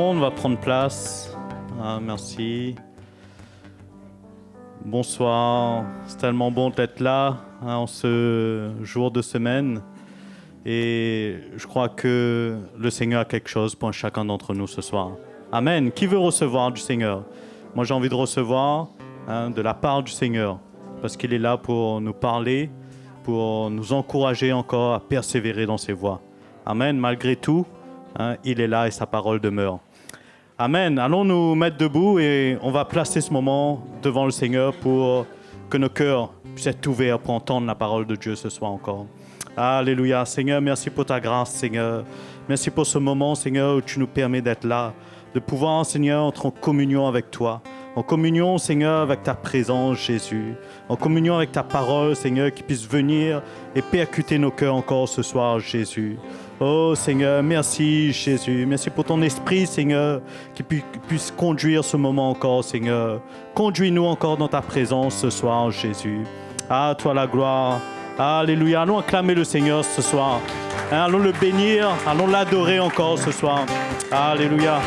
On va prendre place. Merci. Bonsoir. C'est tellement bon d'être là en ce jour de semaine. Et je crois que le Seigneur a quelque chose pour chacun d'entre nous ce soir. Amen. Qui veut recevoir du Seigneur? Moi, j'ai envie de recevoir de la part du Seigneur. Parce qu'il est là pour nous parler, pour nous encourager encore à persévérer dans ses voies. Amen. Malgré tout, il est là et sa parole demeure. Amen. Allons nous mettre debout et on va placer ce moment devant le Seigneur pour que nos cœurs puissent être ouverts pour entendre la parole de Dieu ce soir encore. Alléluia. Seigneur, merci pour ta grâce, Seigneur. Merci pour ce moment, Seigneur, où tu nous permets d'être là, de pouvoir, Seigneur, entrer en communion avec toi. En communion, Seigneur, avec ta présence, Jésus. En communion avec ta parole, Seigneur, qui puisse venir et percuter nos cœurs encore ce soir, Jésus. Oh Seigneur, merci Jésus. Merci pour ton esprit, Seigneur, qui puisse conduire ce moment encore, Seigneur. Conduis-nous encore dans ta présence ce soir, Jésus. À toi la gloire. Alléluia. Allons acclamer le Seigneur ce soir. Allons le bénir. Allons l'adorer encore ce soir. Alléluia.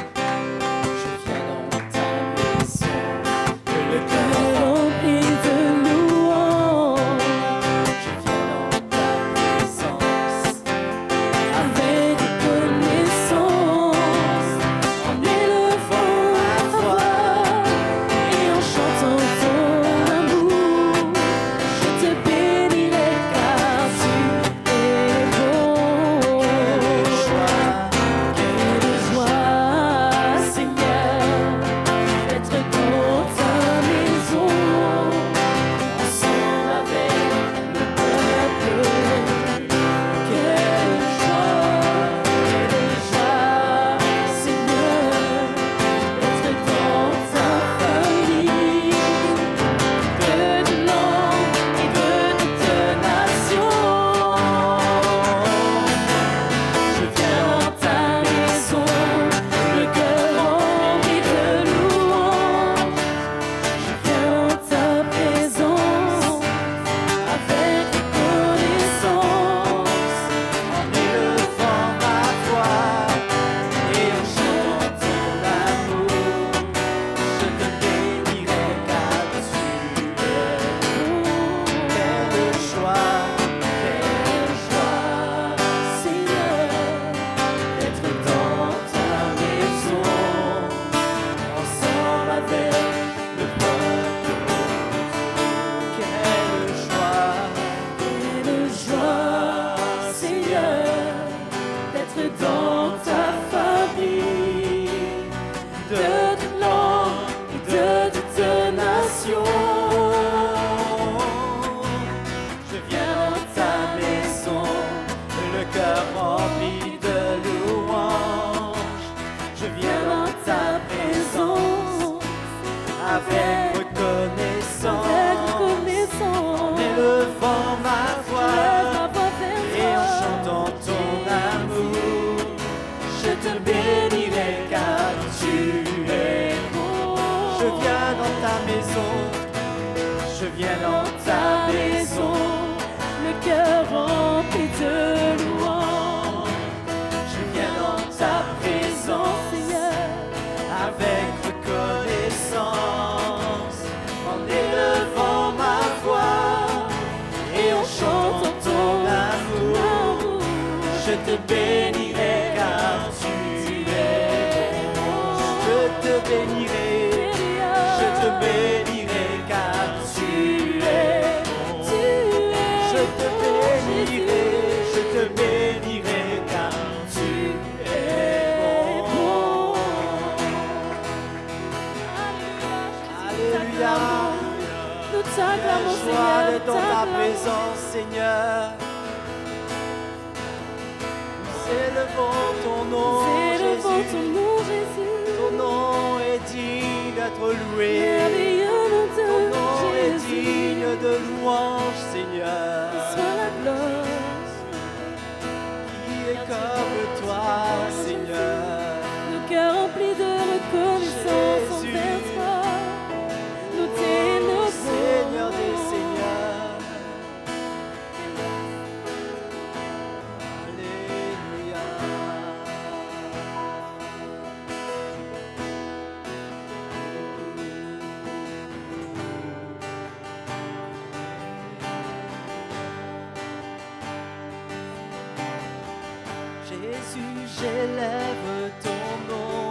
Jésus, j'élève ton nom.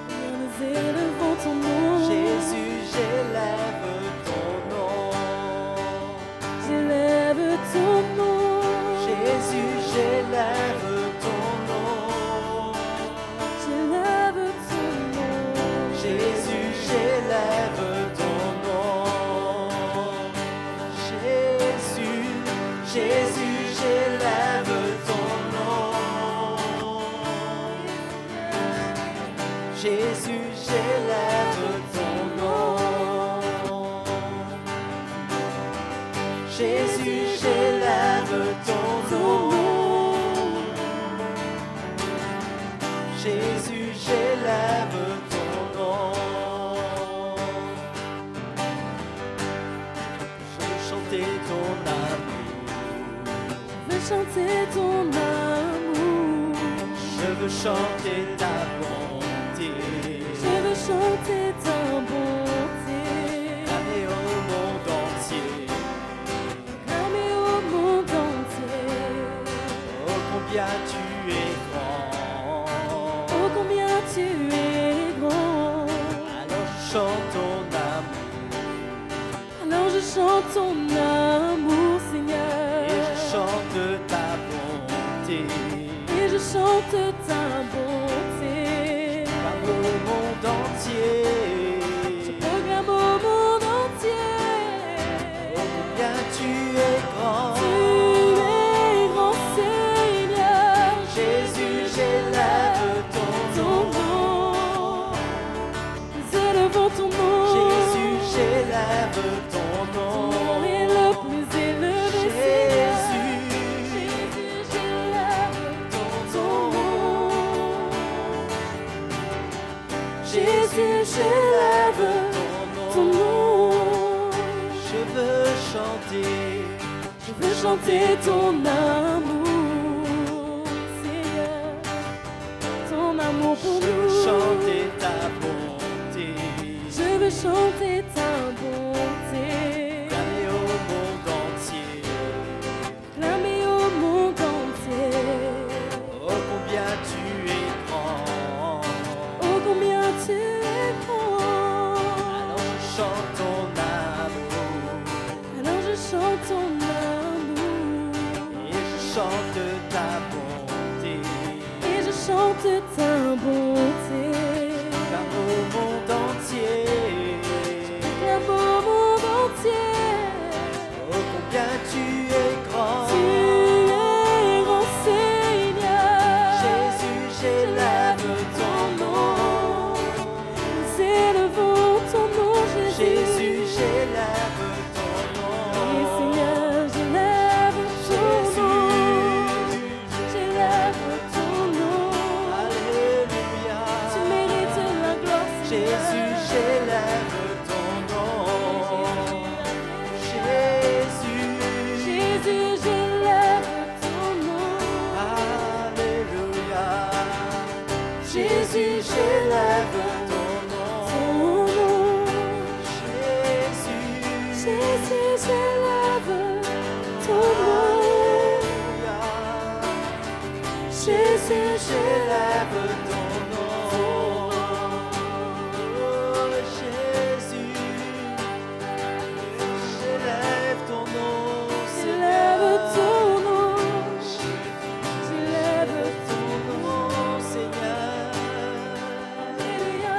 Nous élevons ton nom. Jésus, j'élève ton nom. J'élève ton nom. Jésus, j'élève ton nom. J'élève ton nom. Jésus, j'élève ton nom. Jésus, Jésus, j'élève ton nom. Jésus, j'élève ton nom. Jésus, j'élève ton nom. Jésus, j'élève ton nom. Je veux chanter ton amour. Je veux chanter ton amour. Je veux chanter ta bonté. Je veux chanter ta bonté. Proclamer au monde entier. Proclamer au monde entier. Oh, combien tu es grand. Oh, combien tu es grand. Alors je chante ton amour. Alors je chante ton amour, Seigneur. Et je chante ta bonté. Et je chante ta bonté. Proclame au monde entier. Je proclame au monde entier. Oh, combien tu es grand. Tu es grand, Seigneur. Jésus, j'élève ton Ton nom. nom. Nous élevons ton nom. Jésus, j'élève ton Ton nom. nom est le plus élevé, Seigneur. Jésus, j'élève ton nom. Jésus, j'élève ton nom. Je veux chanter. Je veux chanter ton amour, Seigneur. Ton amour pour Je veux nous. chanter ta bonté. Je veux chanter ta bonté. Proclamer au monde entier. Clamer au monde entier. Oh, combien tu es grand. Oh, combien tu es grand. Alors je chante ton amour. Alors je chante ton amour. Et je chante ta bonté. Et je chante ta bonté. Car au monde entier. Clame au monde entier. Oh, combien tu es grand. Tu es grand, Seigneur. Jésus, j'élève ton nom. Nous élevons ton nom, Jésus. Jésus, j'élève ton Et nom. Seigneur, j'élève ton nom. J'élève ton nom. Alléluia. Tu mérites la gloire, Seigneur. Jésus, j'élève ton nom. Jésus, Jésus, j'élève ton nom. Alléluia. Jésus, j'élève ton nom. ton nom. Jésus, Jésus, j'élève ton nom. Alléluia. Jésus, J'élève ton nom. Oh, Jésus, j'élève ton nom. j'élève ton nom. J'élève ton nom, Seigneur. Alléluia.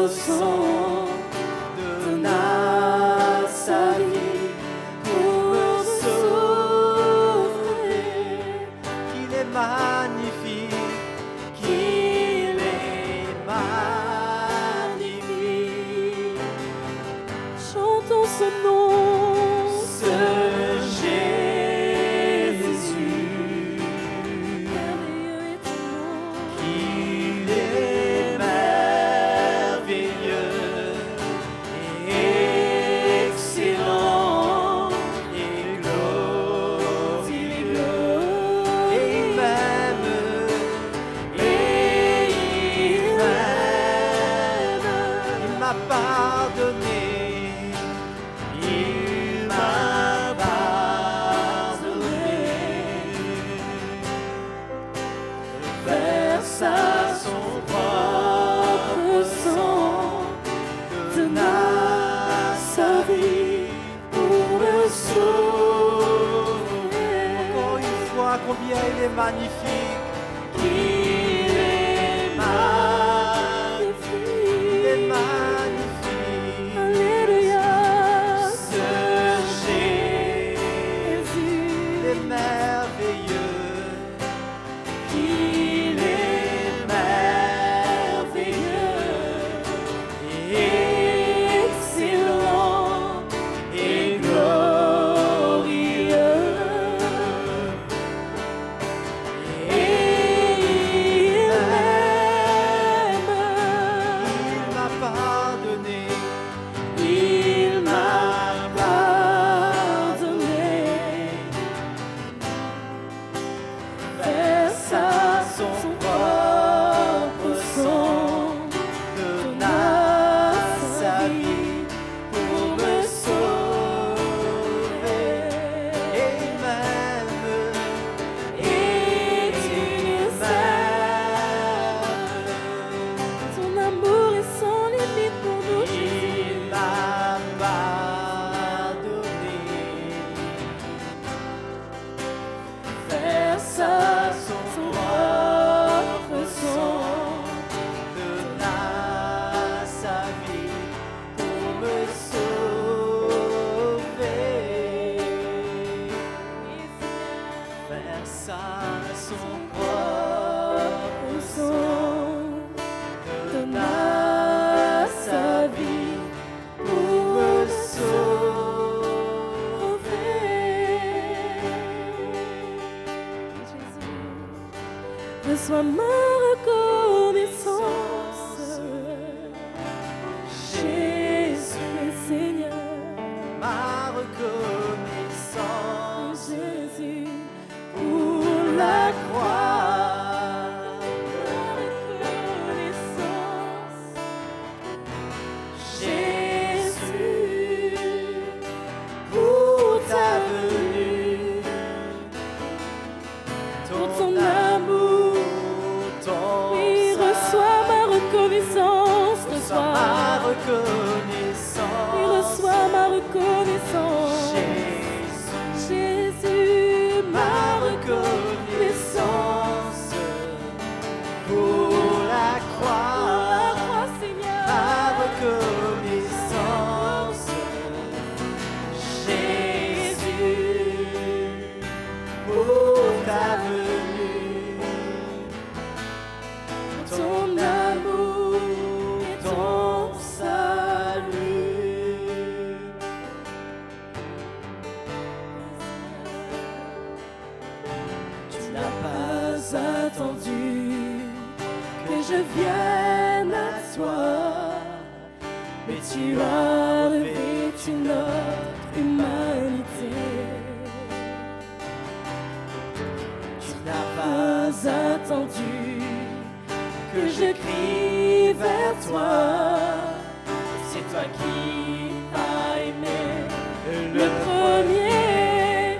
le sang, donna sa vie pour me sauver. qu'il est magnifique, Qu'il est magnifique. Chantons son nom, ce Jésus, merveilleux est ton nom. qu'il est merveilleux et excellent et glorieux. Et il m'aime, il m'a pardonné, il m'a pardonné, versa son propre sang, donna sa vie pour me sauver. Encore une fois, combien il est magnifique, Qu'il est magnifique. Alléluia. ce Jésus Jésus, est merveilleux, qu'il est merveilleux et excellent et glorieux. Et il m'aime, il m'a pardonné, il m'a pardonné. Versa son propre sang, donna sa vie pour me sauver. Et il m'aime, et tu m'aime. Ton amour est sans limite pour nous, Jésus. Il m'a pardonné, Versa son propre sang, donna sa vie pour me sauver. Versa son propre sang, donna sa vie pour me sauver. Reçois ma reconnaissance, Jésus est Seigneur. ma reconnaissance Jésus, pour la croix. ma reconnaissance, Jésus, pour ta venue, pour ton amour. ton Oui, reçois ma reconnaissance ce reçois soir. ma reconnaissance. Oui, reçois ma reconnaissance. Jésus, Jésus, ma ma reconnaissance. reconnaissance pour la La croix. croix, Seigneur. Ma reconnaissance, Jésus, pour ta venue, Ton amour et ton salut. Tu n'as pas attendu que je vienne à toi, mais tu as revêtu notre humanité. Tu n'as pas Attendu que je crie vers toi, c'est toi qui as aimé le le premier.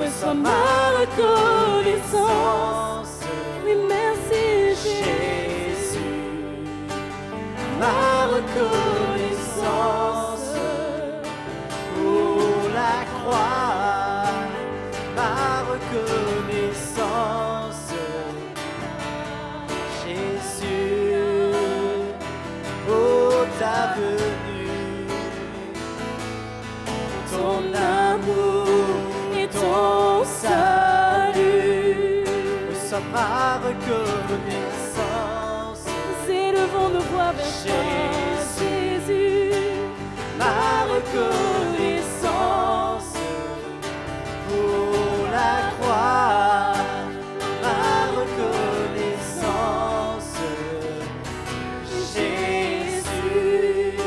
Reçois ma reconnaissance. Oui, merci Jésus. ma reconnaissance pour la croix, ma reconnaissance, Jésus, pour reçois ma reconnaissance. Nous élevons nos voix vers toi, Jésus. Ma reconnaissance pour la croix, ma reconnaissance, Jésus,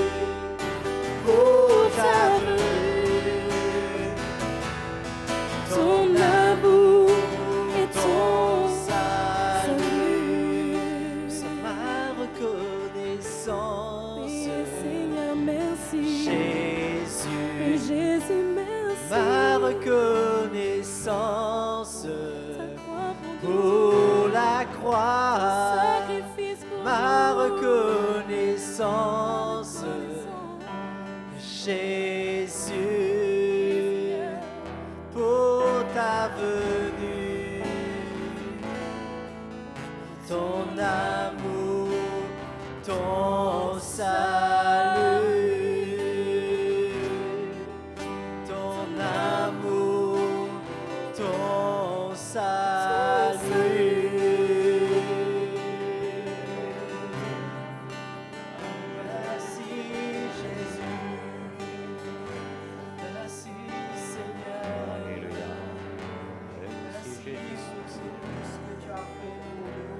pour ta venue, Ton amour et ton salut, salut. ma reconnaissance, Oui, Seigneur, merci. Jésus, Jésus, merci. ma reconnaissance Ta croix pour la croix, sacrifice pour ma nous. reconnaissance, Jésus, pour ta venue, ton amour, ton salut, ton amour, ton salut. Merci Jésus, merci Seigneur. Alléluia. Merci Jésus, c'est ce que tu as fait pour nous.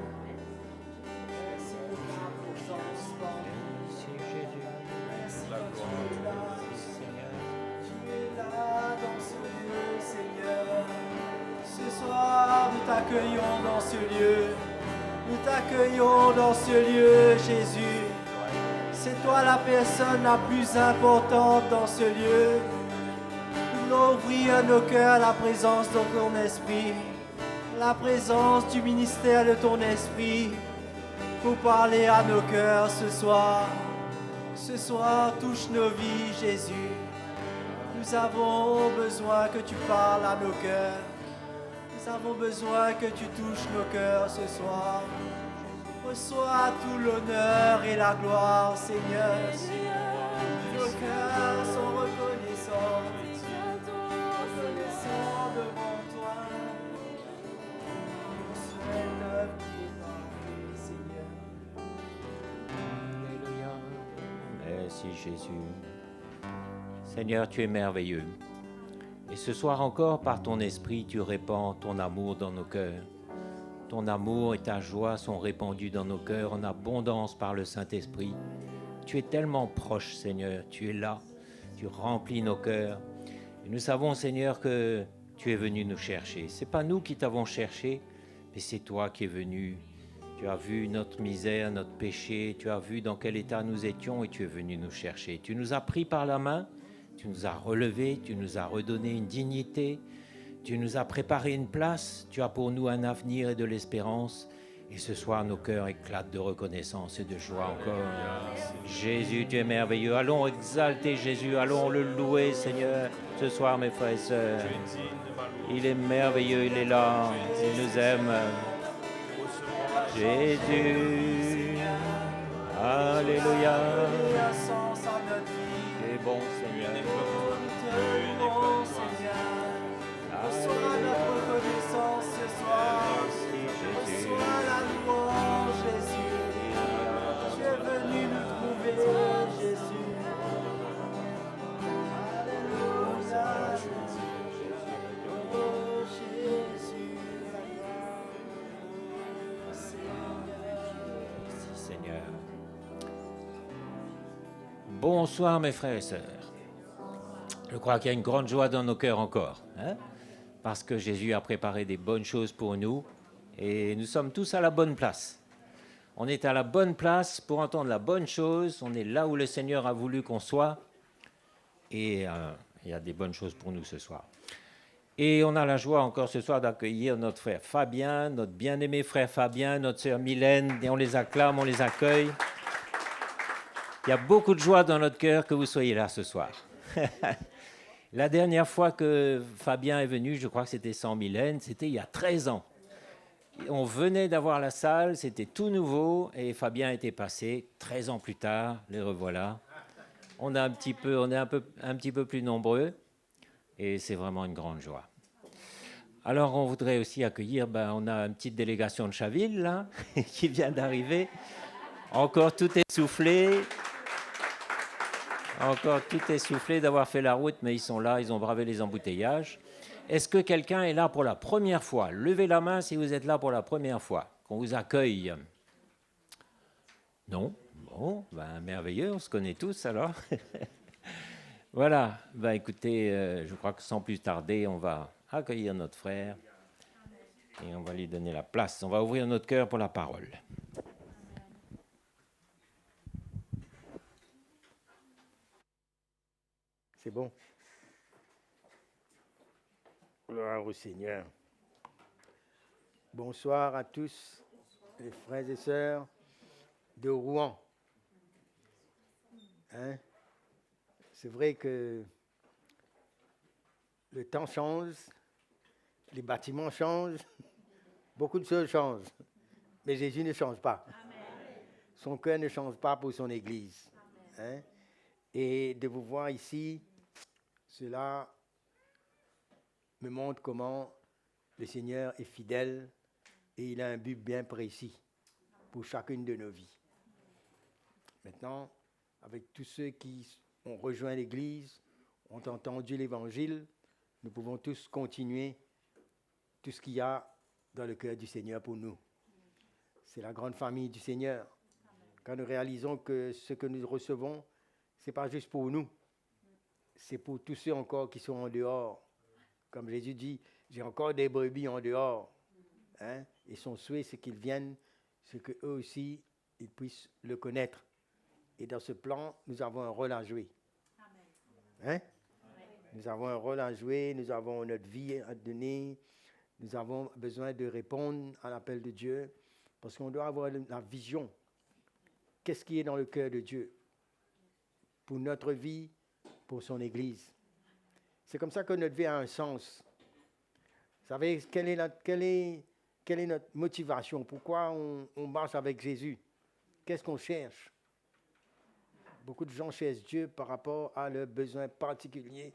Merci pour ta présence parmi nous. Merci Jésus. Merci que tu es là. Seigneur. Tu es là dans ce lieu, Seigneur. Ce soir, nous t'accueillons dans ce lieu. Nous t'accueillons dans ce lieu, Jésus. C'est toi la personne la plus importante dans ce lieu. Nous voulons ouvrir nos cœurs à la présence de ton esprit, la présence du ministère de ton esprit, pour parler à nos cœurs ce soir. Ce soir, touche nos vies, Jésus. Nous avons besoin que tu parles à nos cœurs. Nous avons besoin que tu touches nos cœurs ce soir. Reçois tout l'honneur et la gloire, Seigneur. Nos cœurs sont reconnaissants. Reconnaissants devant toi. Pour cette œuvre qui est en nous, Seigneur. Alléluia. Merci Jésus. Seigneur, tu es merveilleux. Et ce soir encore, par ton esprit, tu répands ton amour dans nos cœurs. Ton amour et ta joie sont répandus dans nos cœurs en abondance par le Saint-Esprit. Tu es tellement proche, Seigneur. Tu es là. Tu remplis nos cœurs. Et nous savons, Seigneur, que tu es venu nous chercher. Ce n'est pas nous qui t'avons cherché, mais c'est toi qui es venu. Tu as vu notre misère, notre péché. Tu as vu dans quel état nous étions et tu es venu nous chercher. Tu nous as pris par la main. Tu nous as relevés. Tu nous as redonné une dignité. Tu nous as préparé une place, tu as pour nous un avenir et de l'espérance. Et ce soir, nos cœurs éclatent de reconnaissance et de joie encore. Jésus, tu es merveilleux. Allons exalter Jésus, allons le louer, Seigneur, ce soir, mes frères et sœurs. Il est merveilleux, il est là, il nous aime. Jésus, alléluia. Alléluia, sens à notre vie. Tu es bon, Seigneur. Bon Seigneur. Reçois notre reconnaissance ce soir. Reçois la louange, Jésus. Tu es venu nous trouver, Jésus. Alléluia. Oh, Jésus. Merci, Seigneur. Bonsoir, mes frères et sœurs. Je crois qu'il y a une grande joie dans nos cœurs encore, hein? Parce que Jésus a préparé des bonnes choses pour nous et nous sommes tous à la bonne place. On est à la bonne place pour entendre la bonne chose. On est là où le Seigneur a voulu qu'on soit et il y a des bonnes choses pour nous ce soir. Et on a la joie encore ce soir d'accueillir notre frère Fabien, notre bien-aimé frère Fabien, notre sœur Mylène, et on les acclame, on les accueille. Il y a beaucoup de joie dans notre cœur que vous soyez là ce soir. La dernière fois que Fabien est venu, je crois que c'était sans Mylène, c'était il y a 13 ans. On venait d'avoir la salle, c'était tout nouveau, et Fabien était passé. 13 ans plus tard, les revoilà. On est un petit peu plus nombreux, et c'est vraiment une grande joie. Alors, on voudrait aussi accueillir, on a une petite délégation de Chaville, là, qui vient d'arriver. Encore tout essoufflé. Encore tout essoufflé d'avoir fait la route, mais ils sont là, ils ont bravé les embouteillages. Est-ce que quelqu'un est là pour la première fois? Levez la main si vous êtes là pour la première fois, qu'on vous accueille. Non? Bon, merveilleux, on se connaît tous alors. Voilà, écoutez, je crois que sans plus tarder, on va accueillir notre frère et on va lui donner la place. On va ouvrir notre cœur pour la parole. C'est bon. Gloire au Seigneur. Bonsoir à tous, les frères et sœurs de Rouen. C'est vrai que le temps change, les bâtiments changent, beaucoup de choses changent, mais Jésus ne change pas. Amen. Son cœur ne change pas pour son Église. Et de vous voir ici, cela me montre comment le Seigneur est fidèle et il a un but bien précis pour chacune de nos vies. Maintenant, avec tous ceux qui ont rejoint l'Église, ont entendu l'Évangile, nous pouvons tous continuer tout ce qu'il y a dans le cœur du Seigneur pour nous. C'est la grande famille du Seigneur. Quand nous réalisons que ce que nous recevons, ce n'est pas juste pour nous, c'est pour tous ceux encore qui sont en dehors. Comme Jésus dit, j'ai encore des brebis en dehors. Et son souhait, c'est qu'ils viennent, c'est qu'eux aussi, ils puissent le connaître. Et dans ce plan, nous avons un rôle à jouer. Nous avons un rôle à jouer, nous avons notre vie à donner, nous avons besoin de répondre à l'appel de Dieu, parce qu'on doit avoir la vision. Qu'est-ce qui est dans le cœur de Dieu pour notre vie, pour son Église? C'est comme ça que notre vie a un sens. Vous savez, quelle est notre motivation? Pourquoi on marche avec Jésus? Qu'est-ce qu'on cherche? Beaucoup de gens cherchent Dieu par rapport à leurs besoins particuliers.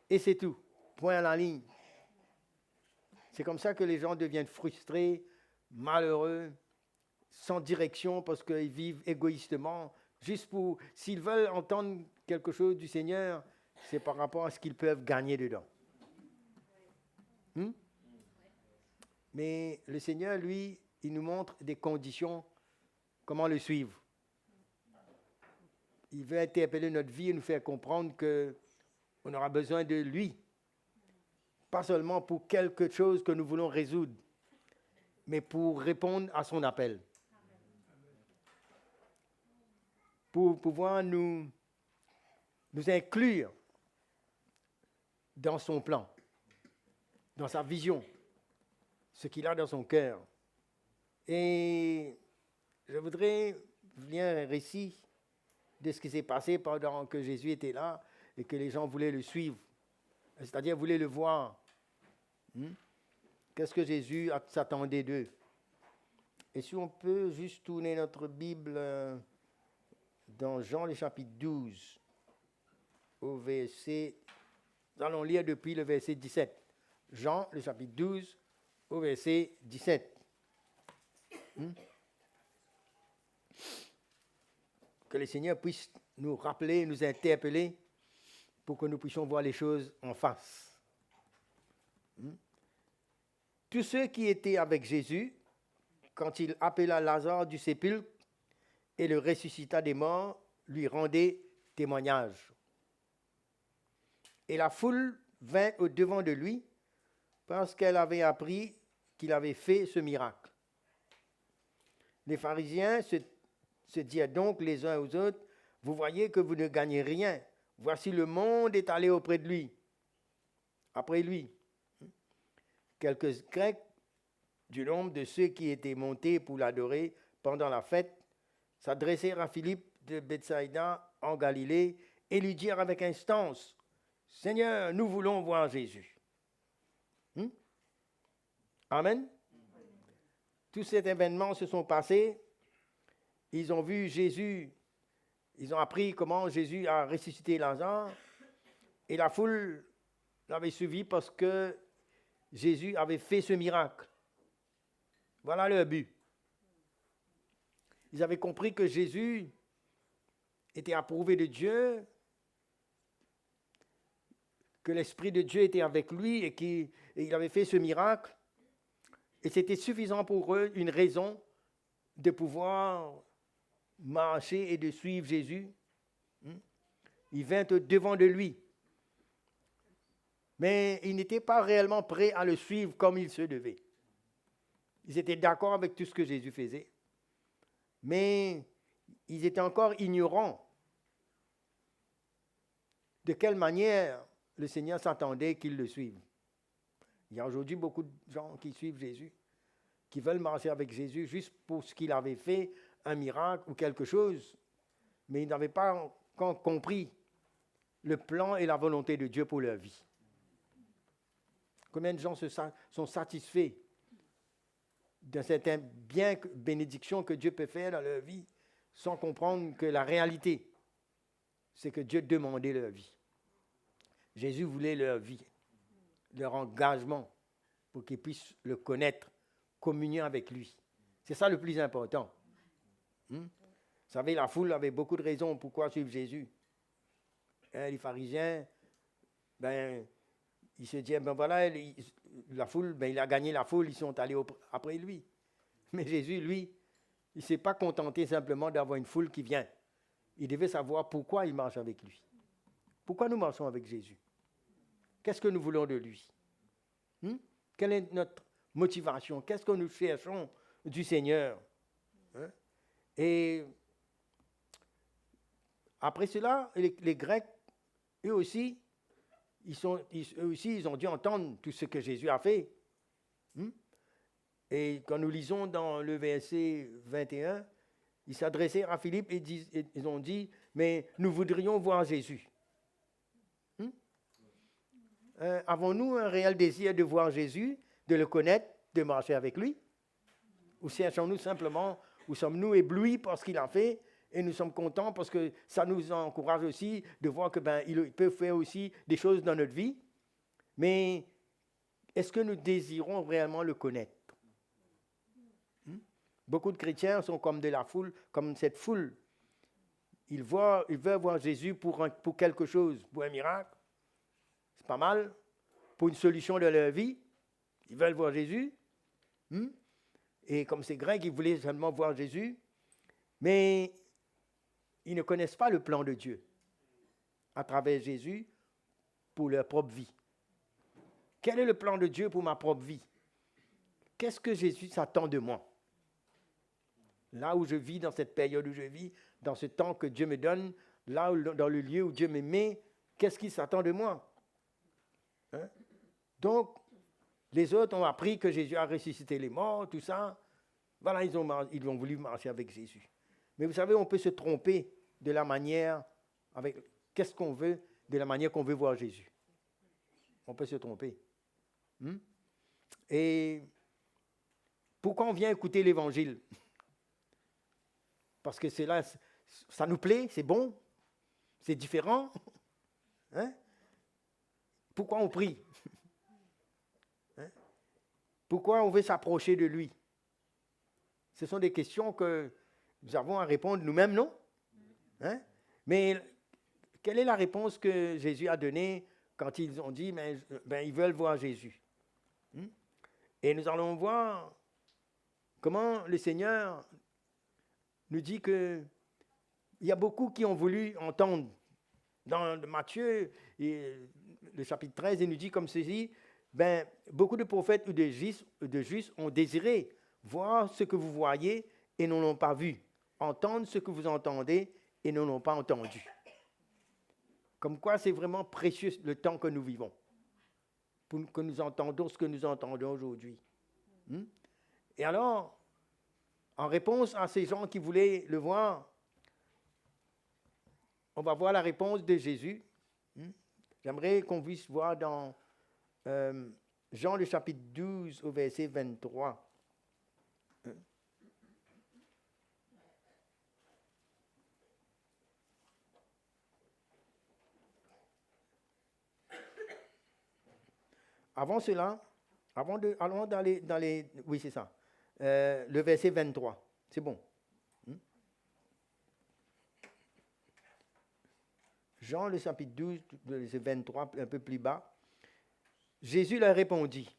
Et c'est tout. Point à la ligne. C'est comme ça que les gens deviennent frustrés, malheureux, sans direction, parce qu'ils vivent égoïstement. Juste pour, s'ils veulent entendre quelque chose du Seigneur, c'est par rapport à ce qu'ils peuvent gagner dedans. Mais le Seigneur, lui, il nous montre des conditions, comment le suivre. Il veut interpeller notre vie et nous faire comprendre qu'on aura besoin de lui. Pas seulement pour quelque chose que nous voulons résoudre, mais pour répondre à son appel. Pour pouvoir nous inclure dans son plan, dans sa vision, ce qu'il a dans son cœur. Et je voudrais lire un récit de ce qui s'est passé pendant que Jésus était là et que les gens voulaient le suivre, c'est-à-dire voulaient le voir. Qu'est-ce que Jésus s'attendait d'eux? Et si on peut juste tourner notre Bible dans Jean le chapitre 12, au verset, nous allons lire depuis le verset 17. Jean le chapitre 12, au verset 17. Que le Seigneur puisse nous rappeler, nous interpeller, pour que nous puissions voir les choses en face. Tous ceux qui étaient avec Jésus, quand il appela Lazare du sépulcre et le ressuscita des morts, lui rendaient témoignage. Et la foule vint au-devant de lui parce qu'elle avait appris qu'il avait fait ce miracle. Les pharisiens se dirent donc les uns aux autres, « Vous voyez que vous ne gagnez rien. Voici le monde est allé auprès de lui. » Après lui. Quelques Grecs, du nombre de ceux qui étaient montés pour l'adorer pendant la fête, s'adressèrent à Philippe de Bethsaïda en Galilée et lui dirent avec instance, « Seigneur, nous voulons voir Jésus. » Amen. Tous ces événements se sont passés. Ils ont vu Jésus, ils ont appris comment Jésus a ressuscité Lazare. Et la foule l'avait suivi parce que Jésus avait fait ce miracle. Voilà leur but. Ils avaient compris que Jésus était approuvé de Dieu, que l'Esprit de Dieu était avec lui et qu'il avait fait ce miracle. Et c'était suffisant pour eux, une raison de pouvoir marcher et de suivre Jésus. Ils vinrent devant de lui. Mais ils n'étaient pas réellement prêts à le suivre comme il se devait. Ils étaient d'accord avec tout ce que Jésus faisait. Mais ils étaient encore ignorants de quelle manière le Seigneur s'attendait qu'ils le suivent. Il y a aujourd'hui beaucoup de gens qui suivent Jésus, qui veulent marcher avec Jésus juste pour ce qu'il avait fait, un miracle ou quelque chose, mais ils n'avaient pas encore compris le plan et la volonté de Dieu pour leur vie. Combien de gens sont satisfaits de certaines bénédictions que Dieu peut faire dans leur vie sans comprendre que la réalité, c'est que Dieu demandait leur vie. Jésus voulait leur vie, leur engagement pour qu'ils puissent le connaître, communier avec lui. C'est ça le plus important. Vous savez, la foule avait beaucoup de raisons pourquoi suivre Jésus. Les pharisiens, ils se disaient, voilà, la foule, il a gagné la foule, ils sont allés après lui. Mais Jésus, lui, il ne s'est pas contenté simplement d'avoir une foule qui vient. Il devait savoir pourquoi il marche avec lui. Pourquoi nous marchons avec Jésus? Qu'est-ce que nous voulons de lui? Quelle est notre motivation? Qu'est-ce que nous cherchons du Seigneur? Et après cela, les Grecs, eux aussi, ils ont dû entendre tout ce que Jésus a fait. Et quand nous lisons dans le verset 21, ils s'adressaient à Philippe et ils ont dit, mais nous voudrions voir Jésus. Avons-nous un réel désir de voir Jésus, de le connaître, de marcher avec lui? Ou cherchons-nous simplement, ou sommes-nous éblouis par ce qu'il a fait et nous sommes contents parce que ça nous encourage aussi de voir que il peut faire aussi des choses dans notre vie. Mais est-ce que nous désirons réellement le connaître? Beaucoup de chrétiens sont comme de la foule, comme cette foule. Ils veulent voir Jésus pour quelque chose, pour un miracle. C'est pas mal. Pour une solution de leur vie, ils veulent voir Jésus. Et comme ces Grecs, ils voulaient seulement voir Jésus. Mais ils ne connaissent pas le plan de Dieu à travers Jésus pour leur propre vie. Quel est le plan de Dieu pour ma propre vie? Qu'est-ce que Jésus s'attend de moi? Là où je vis, dans cette période où je vis, dans ce temps que Dieu me donne, là où, dans le lieu où Dieu me met, qu'est-ce qu'il s'attend de moi? Donc, les autres ont appris que Jésus a ressuscité les morts, tout ça. Voilà, ils ont voulu marcher avec Jésus. Mais vous savez, on peut se tromper de la manière, qu'est-ce qu'on veut, de la manière qu'on veut voir Jésus. On peut se tromper. Et pourquoi on vient écouter l'Évangile? Parce que c'est là, ça nous plaît, c'est bon, c'est différent. Pourquoi on prie? Pourquoi on veut s'approcher de lui? Ce sont des questions que nous avons à répondre nous-mêmes, non? Mais quelle est la réponse que Jésus a donnée quand ils ont dit, ils veulent voir Jésus? Et nous allons voir comment le Seigneur nous dit qu'il y a beaucoup qui ont voulu entendre. Dans Matthieu, le chapitre 13, il nous dit comme ceci, beaucoup de prophètes ou de justes ont désiré voir ce que vous voyez et ne l'ont pas vu, entendre ce que vous entendez et ne l'ont pas entendu. Comme quoi c'est vraiment précieux le temps que nous vivons, pour que nous entendons ce que nous entendons aujourd'hui. Et alors, en réponse à ces gens qui voulaient le voir, on va voir la réponse de Jésus. J'aimerais qu'on puisse voir dans Jean le chapitre 12 au verset 23. Avant cela, Allons dans les... Oui, c'est ça. Le verset 23. C'est bon. Jean, le chapitre 12, le verset 23, un peu plus bas. Jésus leur répondit,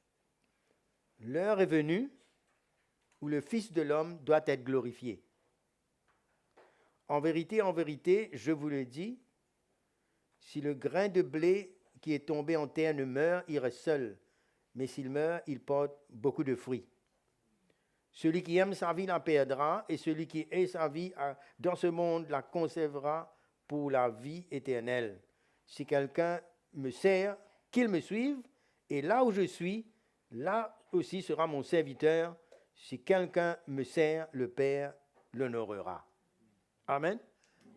« L'heure est venue où le Fils de l'homme doit être glorifié. En vérité, je vous le dis, si le grain de blé qui est tombé en terre ne meurt, il reste seul. Mais s'il meurt, il porte beaucoup de fruits. Celui qui aime sa vie la perdra, et celui qui hait sa vie dans ce monde la conservera pour la vie éternelle. Si quelqu'un me sert, qu'il me suive, et là où je suis, là aussi sera mon serviteur. Si quelqu'un me sert, le Père l'honorera. » Amen.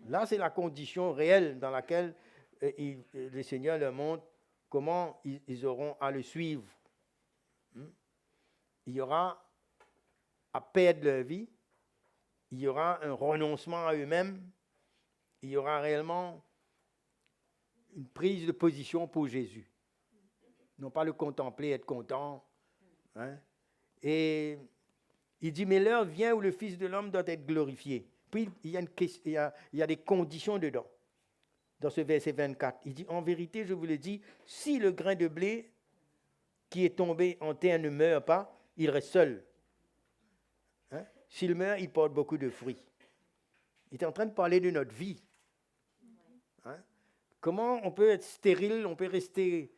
Là, c'est la condition réelle dans laquelle le Seigneur leur montre comment ils auront à le suivre. Il y aura à perdre leur vie, il y aura un renoncement à eux-mêmes, il y aura réellement une prise de position pour Jésus. Non pas le contempler, être content. Hein? Et il dit, mais l'heure vient où le Fils de l'homme doit être glorifié. Puis il y a des conditions dedans. Dans ce verset 24, il dit, en vérité, je vous le dis, si le grain de blé qui est tombé en terre ne meurt pas, il reste seul. Hein? S'il meurt, il porte beaucoup de fruits. Il est en train de parler de notre vie. Hein? Comment on peut être stérile, on peut rester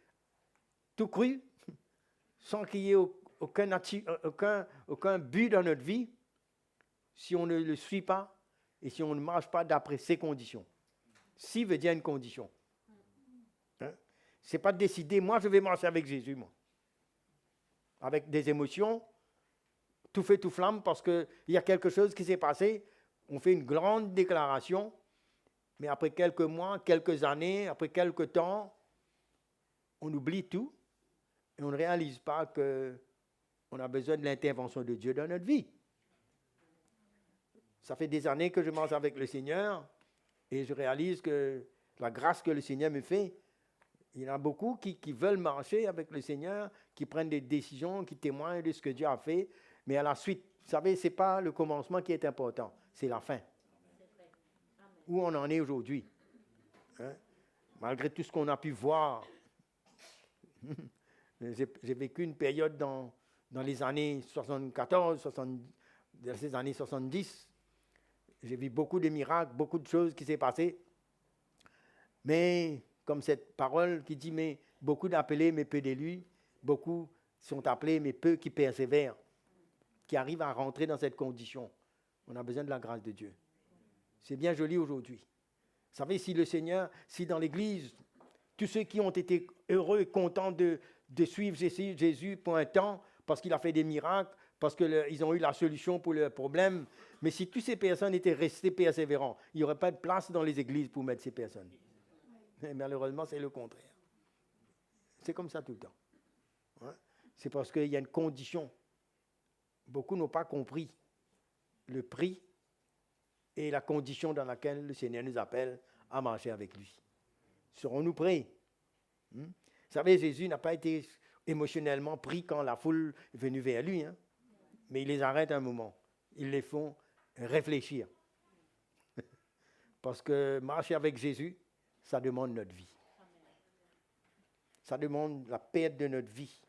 tout cru, sans qu'il y ait aucun but dans notre vie, si on ne le suit pas et si on ne marche pas d'après ces conditions. Si veut dire une condition. Hein? Ce n'est pas de décider, moi je vais marcher avec Jésus, moi. Avec des émotions, tout feu, tout flamme, parce qu'il y a quelque chose qui s'est passé, on fait une grande déclaration, mais après quelques mois, quelques années, après quelques temps, on oublie tout et on ne réalise pas qu'on a besoin de l'intervention de Dieu dans notre vie. Ça fait des années que je marche avec le Seigneur et je réalise que la grâce que le Seigneur me fait, il y en a beaucoup qui veulent marcher avec le Seigneur, qui prennent des décisions, qui témoignent de ce que Dieu a fait, mais à la suite, vous savez, ce n'est pas le commencement qui est important, c'est la fin. Où on en est aujourd'hui. Hein? Malgré tout ce qu'on a pu voir. J'ai vécu une période dans les années 74, dans ces années 70. J'ai vu beaucoup de miracles, beaucoup de choses qui s'est passées. Mais, comme cette parole qui dit, mais beaucoup d'appelés, mais peu d'élus, beaucoup sont appelés, mais peu qui persévèrent, qui arrivent à rentrer dans cette condition. On a besoin de la grâce de Dieu. C'est bien joli aujourd'hui. Vous savez, si le Seigneur, si dans l'Église, tous ceux qui ont été heureux et contents de suivre Jésus pour un temps, parce qu'il a fait des miracles, parce qu'ils ont eu la solution pour leurs problèmes, mais si toutes ces personnes étaient restées persévérantes, il n'y aurait pas de place dans les églises pour mettre ces personnes. Mais malheureusement, c'est le contraire. C'est comme ça tout le temps. Hein? C'est parce qu'il y a une condition. Beaucoup n'ont pas compris le prix et la condition dans laquelle le Seigneur nous appelle à marcher avec lui. Serons-nous prêts? Vous savez, Jésus n'a pas été émotionnellement pris quand la foule est venue vers lui, hein? Mais il les arrête un moment. Ils les font réfléchir. Parce que marcher avec Jésus, ça demande notre vie. Ça demande la perte de notre vie.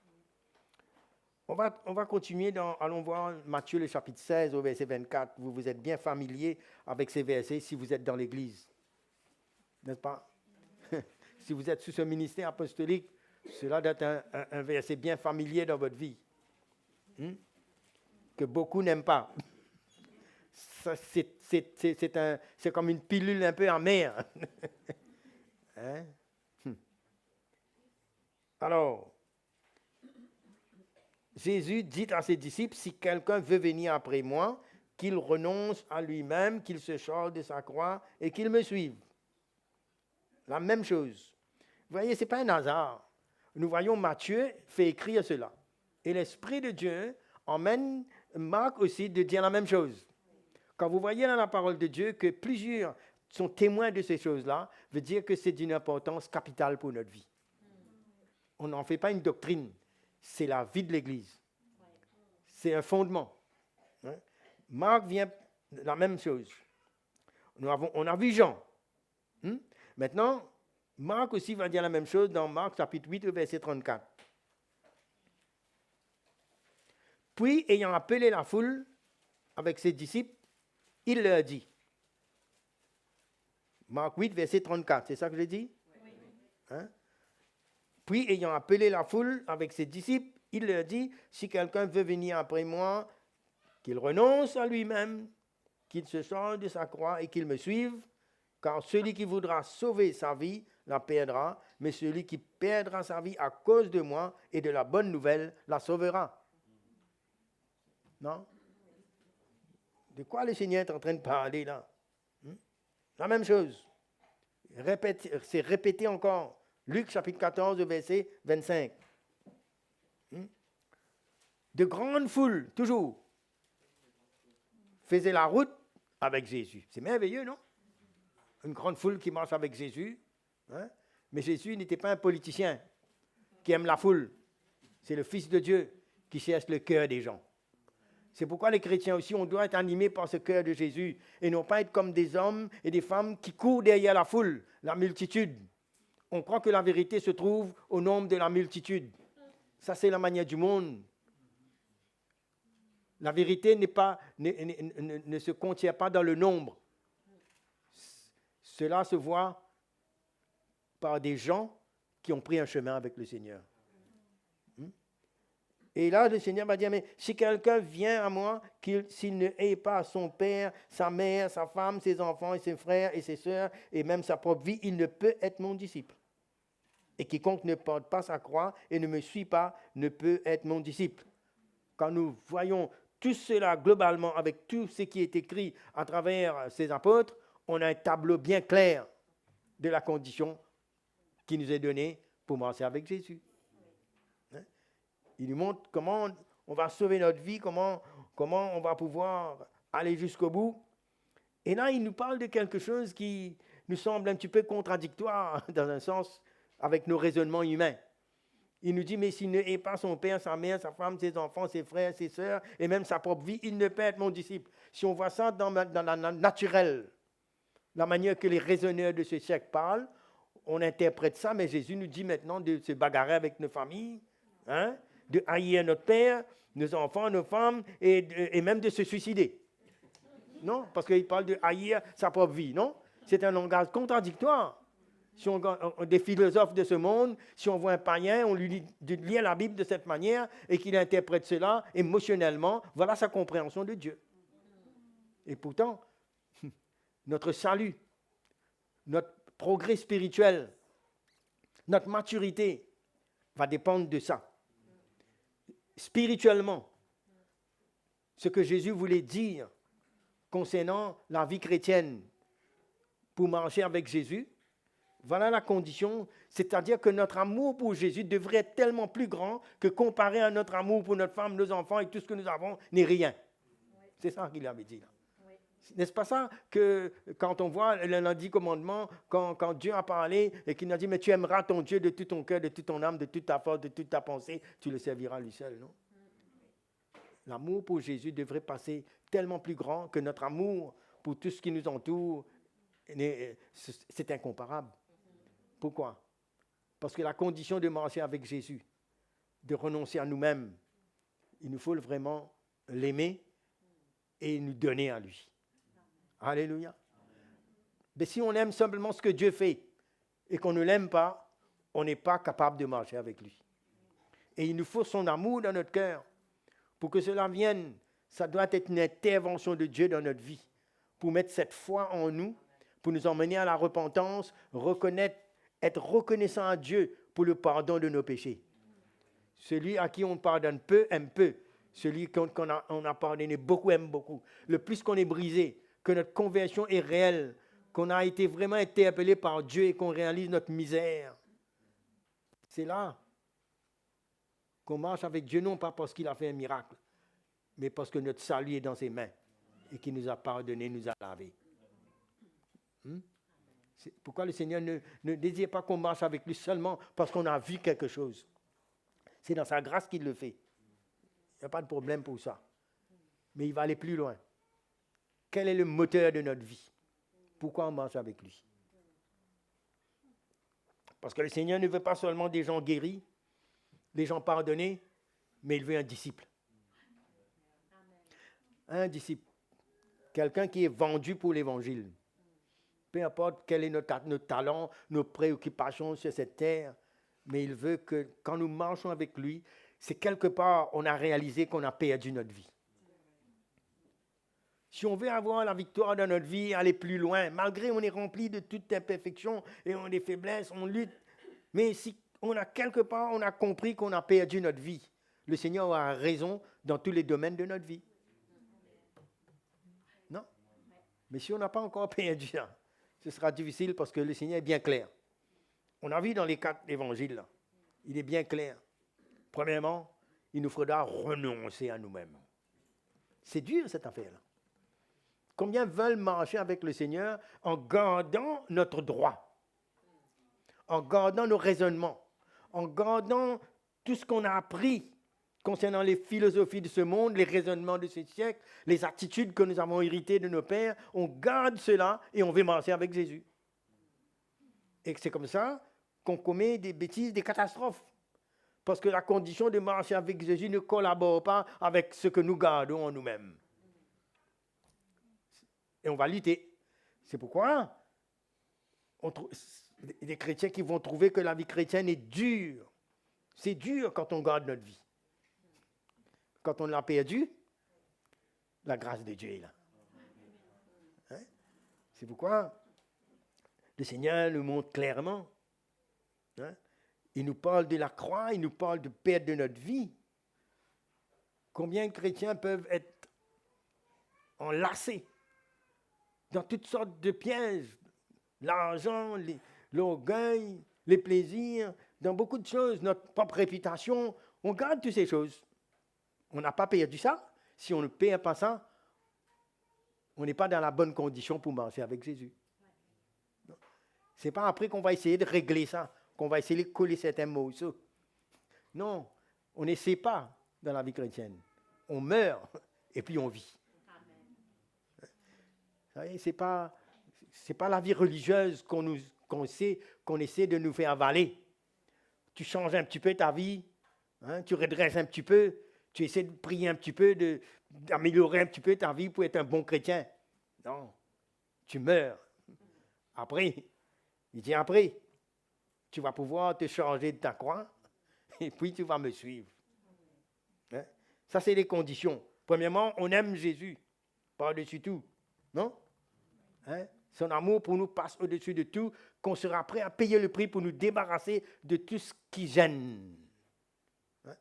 On va continuer, allons voir Matthieu le chapitre 16 au verset 24. Vous êtes bien familier avec ces versets si vous êtes dans l'Église. N'est-ce pas? Si vous êtes sous ce ministère apostolique, cela doit être un verset bien familier dans votre vie. Que beaucoup n'aiment pas. Ça, c'est comme une pilule un peu amère. Hein? Alors, Jésus dit à ses disciples, si quelqu'un veut venir après moi, qu'il renonce à lui-même, qu'il se charge de sa croix et qu'il me suive. La même chose. Vous voyez, ce n'est pas un hasard. Nous voyons Matthieu fait écrire cela. Et l'Esprit de Dieu emmène Marc aussi de dire la même chose. Quand vous voyez dans la parole de Dieu que plusieurs sont témoins de ces choses-là, veut dire que c'est d'une importance capitale pour notre vie. On n'en fait pas une doctrine. c'est la vie de l'Église. C'est un fondement. Hein? Marc vient de la même chose. On a vu Jean. Maintenant, Marc aussi va dire la même chose dans Marc chapitre 8, verset 34. Puis, ayant appelé la foule avec ses disciples, il leur dit. Marc 8, verset 34, c'est ça que j'ai dit? Oui. Hein? Puis, ayant appelé la foule avec ses disciples, il leur dit, si quelqu'un veut venir après moi, qu'il renonce à lui-même, qu'il se sorte de sa croix et qu'il me suive, car celui qui voudra sauver sa vie la perdra, mais celui qui perdra sa vie à cause de moi et de la bonne nouvelle la sauvera. Non? De quoi le Seigneur est en train de parler là? La même chose. C'est répété encore. Luc chapitre 14, verset 25. De grandes foules, toujours, faisaient la route avec Jésus. C'est merveilleux, non? Une grande foule qui marche avec Jésus. Hein? Mais Jésus n'était pas un politicien qui aime la foule. C'est le Fils de Dieu qui cherche le cœur des gens. C'est pourquoi les chrétiens aussi, on doit être animés par ce cœur de Jésus et non pas être comme des hommes et des femmes qui courent derrière la foule, la multitude. On croit que la vérité se trouve au nombre de la multitude. Ça, c'est la manière du monde. La vérité ne se contient pas dans le nombre. Cela se voit par des gens qui ont pris un chemin avec le Seigneur. Et là, le Seigneur va dire, mais si quelqu'un vient à moi, s'il ne hait pas son père, sa mère, sa femme, ses enfants et ses frères et ses sœurs, et même sa propre vie, il ne peut être mon disciple. Et quiconque ne porte pas sa croix et ne me suit pas, ne peut être mon disciple. Quand nous voyons tout cela globalement, avec tout ce qui est écrit à travers ces apôtres, on a un tableau bien clair de la condition qui nous est donnée pour marcher avec Jésus. Il nous montre comment on va sauver notre vie, comment on va pouvoir aller jusqu'au bout. Et là, il nous parle de quelque chose qui nous semble un petit peu contradictoire, dans un sens, avec nos raisonnements humains. Il nous dit, mais s'il ne hait pas son père, sa mère, sa femme, ses enfants, ses frères, ses sœurs, et même sa propre vie, il ne peut être mon disciple. Si on voit ça dans la naturelle, la manière que les raisonneurs de ce siècle parlent, on interprète ça, mais Jésus nous dit maintenant de se bagarrer avec nos familles, hein? De haïr notre père, nos enfants, nos femmes, et même de se suicider. Non? Parce qu'il parle de haïr sa propre vie, non? C'est un langage contradictoire. Si des philosophes de ce monde, si on voit un païen, on lui dit de lire la Bible de cette manière et qu'il interprète cela émotionnellement, voilà sa compréhension de Dieu. Et pourtant, notre salut, notre progrès spirituel, notre maturité va dépendre de ça. Spirituellement, ce que Jésus voulait dire concernant la vie chrétienne pour marcher avec Jésus, voilà la condition, c'est-à-dire que notre amour pour Jésus devrait être tellement plus grand que comparé à notre amour pour notre femme, nos enfants et tout ce que nous avons n'est rien. Oui. C'est ça qu'il avait dit là. Oui. N'est-ce pas ça que quand on voit les 10 commandements, quand Dieu a parlé et qu'il a dit, mais tu aimeras ton Dieu de tout ton cœur, de toute ton âme, de toute ta force, de toute ta pensée, tu le serviras lui seul, non? L'amour pour Jésus devrait passer tellement plus grand que notre amour pour tout ce qui nous entoure, c'est incomparable. Pourquoi? Parce que la condition de marcher avec Jésus, de renoncer à nous-mêmes, il nous faut vraiment l'aimer et nous donner à lui. Alléluia. Mais si on aime simplement ce que Dieu fait et qu'on ne l'aime pas, on n'est pas capable de marcher avec lui. Et il nous faut son amour dans notre cœur. Pour que cela vienne, ça doit être une intervention de Dieu dans notre vie, pour mettre cette foi en nous, pour nous emmener à la repentance, être reconnaissant à Dieu pour le pardon de nos péchés. Celui à qui on pardonne peu, aime peu. Celui qu'on a pardonné beaucoup, aime beaucoup. Le plus qu'on est brisé, que notre conversion est réelle, qu'on a été vraiment interpellé par Dieu et qu'on réalise notre misère, c'est là qu'on marche avec Dieu, non pas parce qu'il a fait un miracle, mais parce que notre salut est dans ses mains et qu'il nous a pardonné, nous a lavé. C'est pourquoi le Seigneur ne désire pas qu'on marche avec lui seulement parce qu'on a vu quelque chose. C'est dans sa grâce qu'il le fait. Il n'y a pas de problème pour ça. Mais il va aller plus loin. Quel est le moteur de notre vie? Pourquoi on marche avec lui? Parce que le Seigneur ne veut pas seulement des gens guéris, des gens pardonnés, mais il veut un disciple. Un disciple. Quelqu'un qui est vendu pour l'évangile. Peu importe quel est notre talent, nos préoccupations sur cette terre, mais il veut que quand nous marchons avec lui, c'est quelque part, on a réalisé qu'on a perdu notre vie. Si on veut avoir la victoire dans notre vie, aller plus loin, malgré on est rempli de toute imperfection et on a des faiblesses, on lutte, mais si on a quelque part, on a compris qu'on a perdu notre vie, le Seigneur a raison dans tous les domaines de notre vie. Non? Mais si on n'a pas encore perdu ça, ce sera difficile parce que le Seigneur est bien clair. On a vu dans les 4 évangiles, là, il est bien clair. Premièrement, il nous faudra renoncer à nous-mêmes. C'est dur cette affaire-là. Combien veulent marcher avec le Seigneur en gardant notre droit, en gardant nos raisonnements, en gardant tout ce qu'on a appris concernant les philosophies de ce monde, les raisonnements de ce siècle, les attitudes que nous avons héritées de nos pères, on garde cela et on veut marcher avec Jésus. Et c'est comme ça qu'on commet des bêtises, des catastrophes. Parce que la condition de marcher avec Jésus ne collabore pas avec ce que nous gardons en nous-mêmes. Et on va lutter. C'est pourquoi des chrétiens qui vont trouver que la vie chrétienne est dure. C'est dur quand on garde notre vie. Quand on l'a perdu, la grâce de Dieu est là. Hein? C'est pourquoi le Seigneur nous montre clairement. Hein? Il nous parle de la croix, il nous parle de perte de notre vie. Combien de chrétiens peuvent être enlacés dans toutes sortes de pièges, l'argent, l'orgueil, les plaisirs, dans beaucoup de choses, notre propre réputation, on garde toutes ces choses. On n'a pas perdu ça. Si on ne perd pas ça, on n'est pas dans la bonne condition pour marcher avec Jésus. Ce n'est pas après qu'on va essayer de régler ça, qu'on va essayer de coller certains morceaux. Non, on n'essaie pas dans la vie chrétienne. On meurt et puis on vit. Vous savez, c'est pas la vie religieuse qu'on essaie de nous faire avaler. Tu changes un petit peu ta vie, hein, tu redresses un petit peu, tu essaies de prier un petit peu, d'améliorer un petit peu ta vie pour être un bon chrétien. Non, tu meurs. Après, il dit après, tu vas pouvoir te changer de ta croix et puis tu vas me suivre. Hein? Ça, c'est les conditions. Premièrement, on aime Jésus, par-dessus tout. Non? Hein? Son amour pour nous passe au-dessus de tout, qu'on sera prêt à payer le prix pour nous débarrasser de tout ce qui gêne. Hein?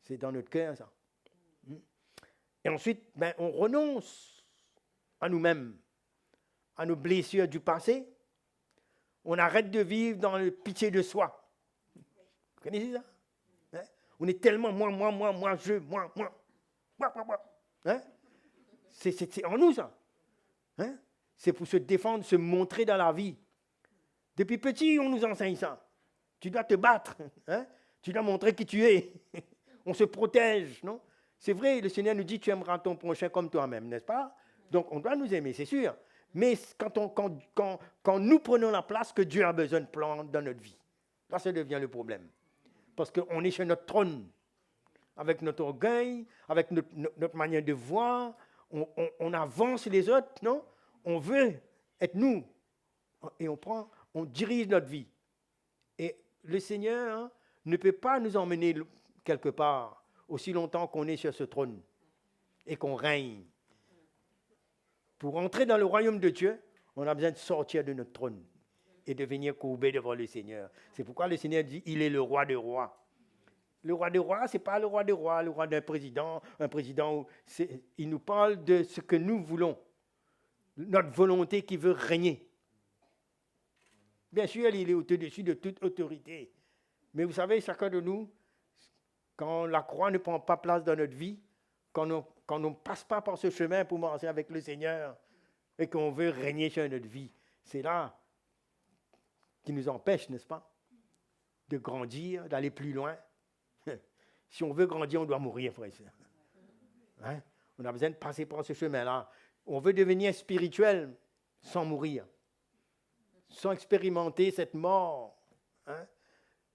C'est dans notre cœur, ça. Et ensuite, on renonce à nous-mêmes, à nos blessures du passé. On arrête de vivre dans le pitié de soi. Vous connaissez ça? Hein? On est tellement moi, moi. Hein? C'est en nous, ça. Hein? C'est pour se défendre, se montrer dans la vie. Depuis petit, on nous enseigne ça. Tu dois te battre. Hein? Tu dois montrer qui tu es. On se protège, non? C'est vrai, le Seigneur nous dit, tu aimeras ton prochain comme toi-même, n'est-ce pas? Donc, on doit nous aimer, c'est sûr. Mais quand nous prenons la place que Dieu a besoin de prendre dans notre vie, là, ça devient le problème. Parce qu'on est sur notre trône, avec notre orgueil, avec notre manière de voir, on avance les autres, non? On veut être nous. Et on dirige notre vie. Et le Seigneur, hein, ne peut pas nous emmener quelque part aussi longtemps qu'on est sur ce trône et qu'on règne. Pour entrer dans le royaume de Dieu, on a besoin de sortir de notre trône et de venir courber devant le Seigneur. C'est pourquoi le Seigneur dit, il est le roi des rois. Le roi des rois, ce n'est pas le roi des rois, le roi d'un président, il nous parle de ce que nous voulons, notre volonté qui veut régner. Bien sûr, il est au-dessus de toute autorité. Mais vous savez, chacun de nous, quand la croix ne prend pas place dans notre vie, quand on ne passe pas par ce chemin pour marcher avec le Seigneur et qu'on veut régner sur notre vie, c'est là qui nous empêche, n'est-ce pas, de grandir, d'aller plus loin. Si on veut grandir, on doit mourir, frère et sœur. Hein? On a besoin de passer par ce chemin-là. On veut devenir spirituel sans mourir, sans expérimenter cette mort. Hein?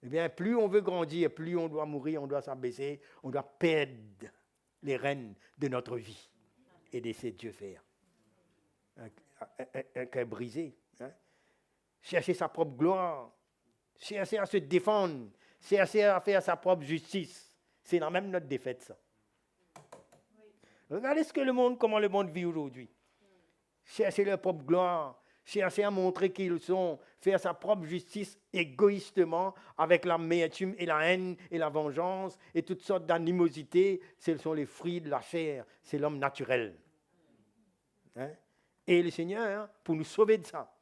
Eh bien, plus on veut grandir, plus on doit mourir, on doit s'abaisser, on doit perdre les rênes de notre vie et d'essayer de Dieu faire. Un cœur brisé. Hein? Chercher sa propre gloire, chercher à se défendre, chercher à faire sa propre justice. C'est dans même notre défaite, ça. Regardez comment le monde vit aujourd'hui. Chercher leur propre gloire, chercher à montrer qui ils sont, faire sa propre justice égoïstement avec l'amertume et la haine et la vengeance et toutes sortes d'animosités. Ce sont les fruits de la chair, c'est l'homme naturel. Hein? Et le Seigneur, pour nous sauver de ça,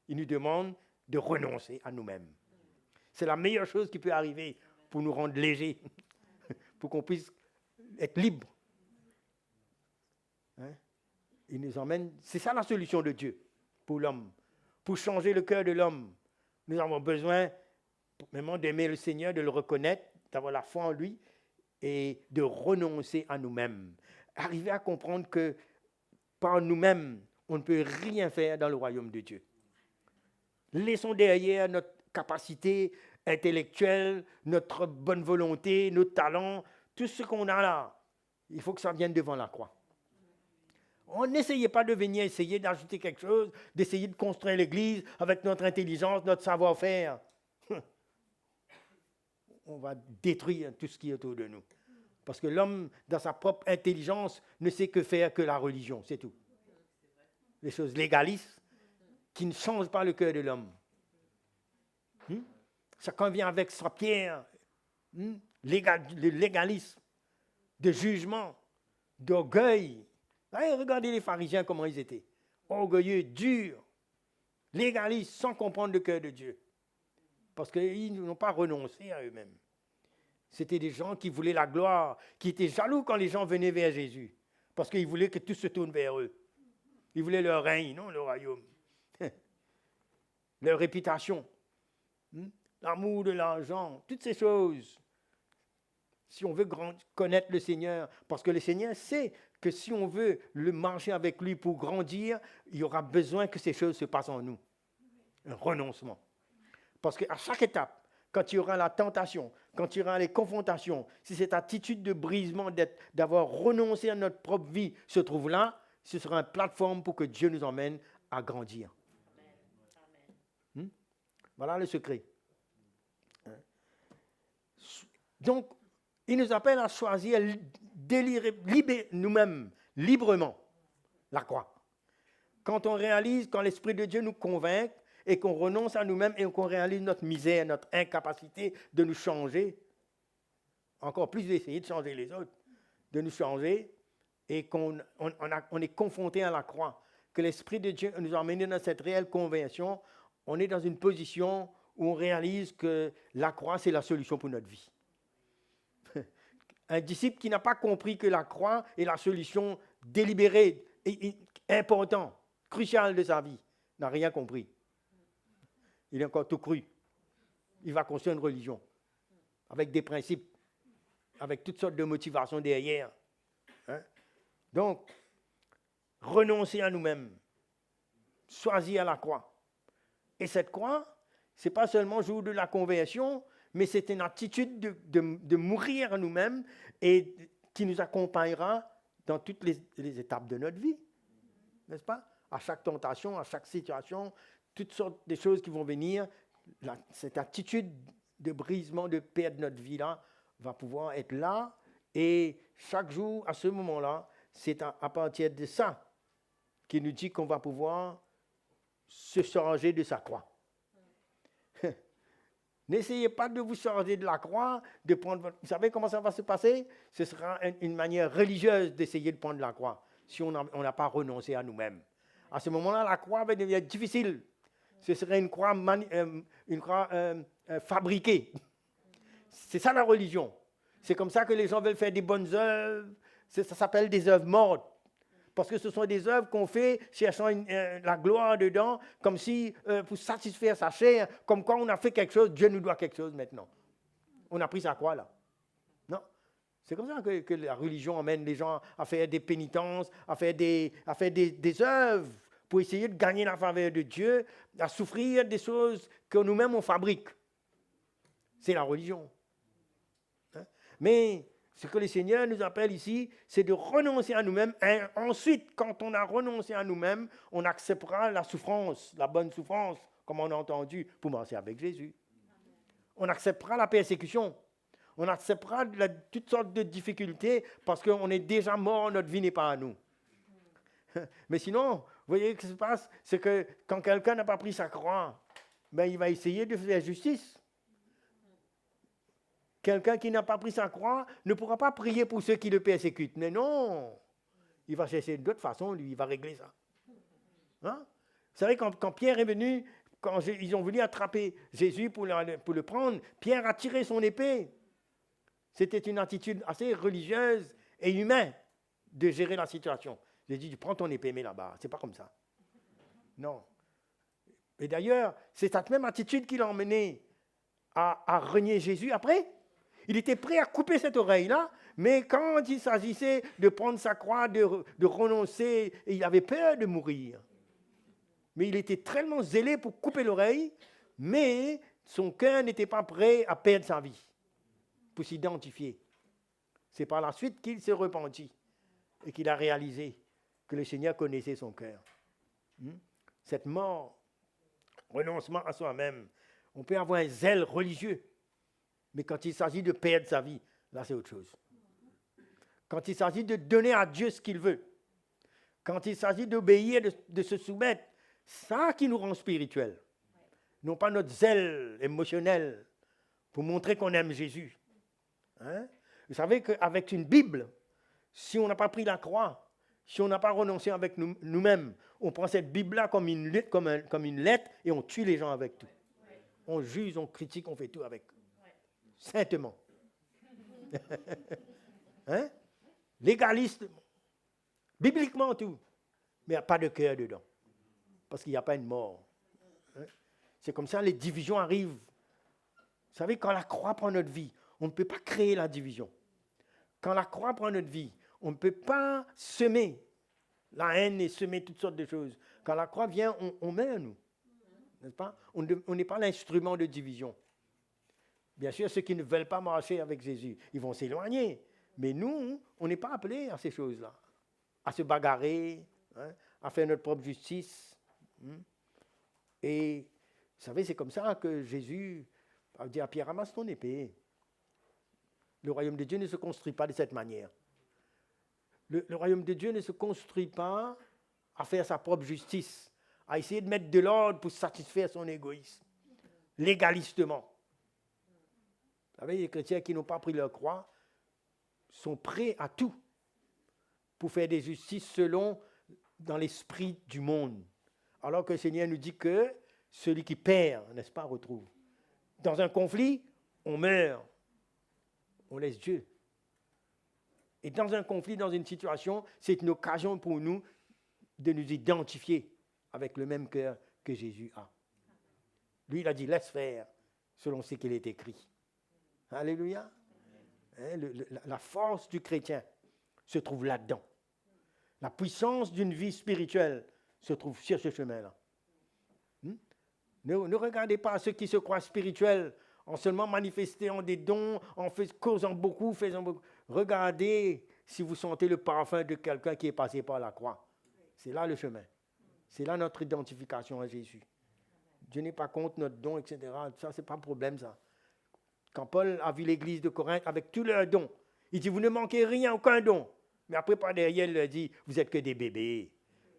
il nous demande de renoncer à nous-mêmes. C'est la meilleure chose qui peut arriver pour nous rendre légers, pour qu'on puisse être libres. Hein? Il nous emmène, c'est ça la solution de Dieu pour l'homme, pour changer le cœur de l'homme. Nous avons besoin vraiment d'aimer le Seigneur, de le reconnaître, d'avoir la foi en lui et de renoncer à nous-mêmes. Arriver à comprendre que par nous-mêmes, on ne peut rien faire dans le royaume de Dieu. Laissons derrière notre capacité intellectuelle, notre bonne volonté, nos talents, tout ce qu'on a là. Il faut que ça vienne devant la croix. On n'essayait pas de venir essayer d'ajouter quelque chose, d'essayer de construire l'Église avec notre intelligence, notre savoir-faire. On va détruire tout ce qui est autour de nous. Parce que l'homme, dans sa propre intelligence, ne sait que faire que la religion, c'est tout. Les choses légalistes qui ne changent pas le cœur de l'homme. Chacun vient avec sa pierre, le légalisme, de jugement, d'orgueil. Allez, regardez les pharisiens, comment ils étaient. Orgueilleux, durs, légalistes, sans comprendre le cœur de Dieu. Parce qu'ils n'ont pas renoncé à eux-mêmes. C'était des gens qui voulaient la gloire, qui étaient jaloux quand les gens venaient vers Jésus. Parce qu'ils voulaient que tout se tourne vers eux. Ils voulaient leur règne, non le royaume. Leur réputation. L'amour de l'argent, toutes ces choses. Si on veut connaître le Seigneur, parce que le Seigneur sait que si on veut le marcher avec lui pour grandir, il y aura besoin que ces choses se passent en nous. Un renoncement. Parce qu'à chaque étape, quand il y aura la tentation, quand il y aura les confrontations, si cette attitude de brisement, d'avoir renoncé à notre propre vie se trouve là, ce sera une plateforme pour que Dieu nous emmène à grandir. Voilà le secret. Donc, il nous appelle à choisir nous-mêmes, librement, la croix. Quand on réalise, quand l'Esprit de Dieu nous convainc et qu'on renonce à nous-mêmes et qu'on réalise notre misère, notre incapacité de nous changer, encore plus d'essayer de changer les autres, de nous changer, et qu'on est confronté à la croix, que l'Esprit de Dieu nous a emmenés dans cette réelle conversion, on est dans une position où on réalise que la croix, c'est la solution pour notre vie. Un disciple qui n'a pas compris que la croix est la solution délibérée, et importante, cruciale de sa vie, n'a rien compris. Il est encore tout cru. Il va construire une religion, avec des principes, avec toutes sortes de motivations derrière. Hein? Donc, renoncer à nous-mêmes, choisir la croix. Et cette croix, ce n'est pas seulement le jour de la conversion, mais c'est une attitude de mourir à nous-mêmes et qui nous accompagnera dans toutes les étapes de notre vie. N'est-ce pas? À chaque tentation, à chaque situation, toutes sortes de choses qui vont venir, cette attitude de brisement, de perdre notre vie-là, va pouvoir être là. Et chaque jour, à ce moment-là, c'est à partir de ça qu'il nous dit qu'on va pouvoir se changer de sa croix. N'essayez pas de vous changer de la croix, de prendre votre... Vous savez comment ça va se passer? Ce sera une manière religieuse d'essayer de prendre la croix, si on n'a pas renoncé à nous-mêmes. À ce moment-là, la croix va devenir difficile. Ce serait une croix, fabriquée. C'est ça la religion. C'est comme ça que les gens veulent faire des bonnes œuvres. Ça s'appelle des œuvres mortes. Parce que ce sont des œuvres qu'on fait cherchant la gloire dedans, comme si, pour satisfaire sa chair, comme quand on a fait quelque chose, Dieu nous doit quelque chose maintenant. On a pris sa croix là. Non, C'est comme ça que la religion amène les gens à faire des pénitences, à faire des œuvres pour essayer de gagner la faveur de Dieu, à souffrir des choses que nous-mêmes on fabrique. C'est la religion. Hein? Mais ce que le Seigneur nous appelle ici, c'est de renoncer à nous-mêmes. Et ensuite, quand on a renoncé à nous-mêmes, on acceptera la souffrance, la bonne souffrance, comme on a entendu, pour marcher avec Jésus. On acceptera la persécution. On acceptera toutes sortes de difficultés parce qu'on est déjà mort, notre vie n'est pas à nous. Mais sinon, vous voyez ce qui se passe, c'est que quand quelqu'un n'a pas pris sa croix, ben, il va essayer de faire justice. Quelqu'un qui n'a pas pris sa croix ne pourra pas prier pour ceux qui le persécutent. Mais non, il va chercher d'autres façons, lui, il va régler ça. Hein? Vous savez, quand Pierre est venu, quand ils ont voulu attraper Jésus pour le prendre, Pierre a tiré son épée. C'était une attitude assez religieuse et humaine de gérer la situation. J'ai dit, prends ton épée, mets là-bas. C'est pas comme ça. Non. Et d'ailleurs, c'est cette même attitude qui l'a emmené à renier Jésus après. Il était prêt à couper cette oreille-là, mais quand il s'agissait de prendre sa croix, de renoncer, il avait peur de mourir. Mais il était tellement zélé pour couper l'oreille, mais son cœur n'était pas prêt à perdre sa vie, pour s'identifier. C'est par la suite qu'il s'est repenti et qu'il a réalisé que le Seigneur connaissait son cœur. Cette mort, renoncement à soi-même, on peut avoir un zèle religieux, mais quand il s'agit de perdre sa vie, là c'est autre chose. Quand il s'agit de donner à Dieu ce qu'il veut, quand il s'agit d'obéir, de se soumettre, ça qui nous rend spirituels. Non pas notre zèle émotionnel pour montrer qu'on aime Jésus. Hein? Vous savez qu'avec une Bible, si on n'a pas pris la croix, si on n'a pas renoncé avec nous-mêmes, on prend cette Bible-là comme une lettre et on tue les gens avec tout. On juge, on critique, on fait tout avec. Saintement. Hein? Légalistement. Bibliquement tout. Mais il n'y a pas de cœur dedans. Parce qu'il n'y a pas une mort. Hein? C'est comme ça, les divisions arrivent. Vous savez, quand la croix prend notre vie, on ne peut pas créer la division. Quand la croix prend notre vie, on ne peut pas semer la haine et semer toutes sortes de choses. Quand la croix vient, on met à nous. N'est-ce pas? On n'est pas l'instrument de division. Bien sûr, ceux qui ne veulent pas marcher avec Jésus, ils vont s'éloigner. Mais nous, on n'est pas appelés à ces choses-là. À se bagarrer, hein, à faire notre propre justice. Et vous savez, c'est comme ça que Jésus a dit à Pierre, ramasse ton épée. Le royaume de Dieu ne se construit pas de cette manière. Le royaume de Dieu ne se construit pas à faire sa propre justice, à essayer de mettre de l'ordre pour satisfaire son égoïsme, légalistement. Vous savez, les chrétiens qui n'ont pas pris leur croix sont prêts à tout pour faire des justices selon dans l'esprit du monde. Alors que le Seigneur nous dit que celui qui perd, n'est-ce pas, retrouve. Dans un conflit, on meurt. On laisse Dieu. Et dans un conflit, dans une situation, c'est une occasion pour nous de nous identifier avec le même cœur que Jésus a. Lui, il a dit, laisse faire selon ce qu'il est écrit. Alléluia. Hein, la force du chrétien se trouve là-dedans. La puissance d'une vie spirituelle se trouve sur ce chemin-là. Ne regardez pas ceux qui se croient spirituels en seulement manifestant des dons, en causant beaucoup, faisant beaucoup. Regardez si vous sentez le parfum de quelqu'un qui est passé par la croix. C'est là le chemin. C'est là notre identification à Jésus. Dieu n'est pas contre notre don, etc. Ça, ce n'est pas un problème, ça. Quand Paul a vu l'église de Corinthe avec tous leurs dons, il dit, vous ne manquez rien, aucun don. Mais après, par derrière, il leur dit, vous n'êtes que des bébés.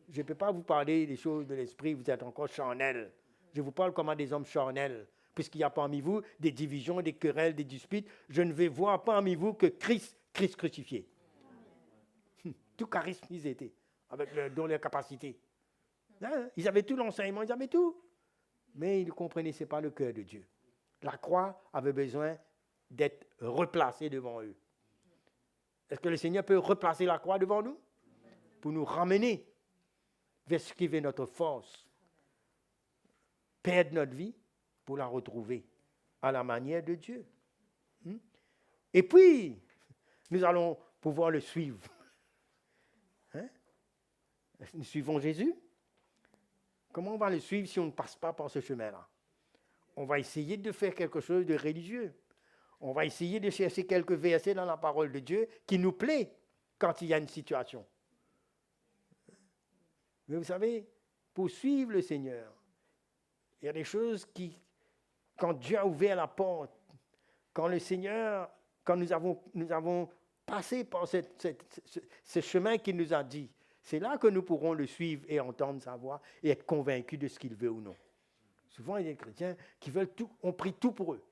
Je ne peux pas vous parler des choses de l'esprit, vous êtes encore charnels. Je vous parle comme à des hommes charnels. Puisqu'il y a parmi vous des divisions, des querelles, des disputes, je ne vais voir parmi vous que Christ crucifié. Tout charisme ils étaient, avec dans leurs capacités. Hein? Ils avaient tout l'enseignement, ils avaient tout. Mais ils ne comprenaient pas le cœur de Dieu. La croix avait besoin d'être replacée devant eux. Est-ce que le Seigneur peut replacer la croix devant nous? Pour nous ramener vers ce qui est notre force. Perdre notre vie pour la retrouver à la manière de Dieu. Et puis, nous allons pouvoir le suivre? Hein? Nous suivons Jésus? Comment on va le suivre si on ne passe pas par ce chemin-là? On va essayer de faire quelque chose de religieux. On va essayer de chercher quelques versets dans la parole de Dieu qui nous plaît quand il y a une situation. Mais vous savez, pour suivre le Seigneur, il y a des choses qui, quand Dieu a ouvert la porte, quand le Seigneur, quand nous avons passé par ce chemin qu'il nous a dit, c'est là que nous pourrons le suivre et entendre sa voix et être convaincus de ce qu'il veut ou non. Souvent, il y a des chrétiens qui veulent tout, on prie tout pour eux.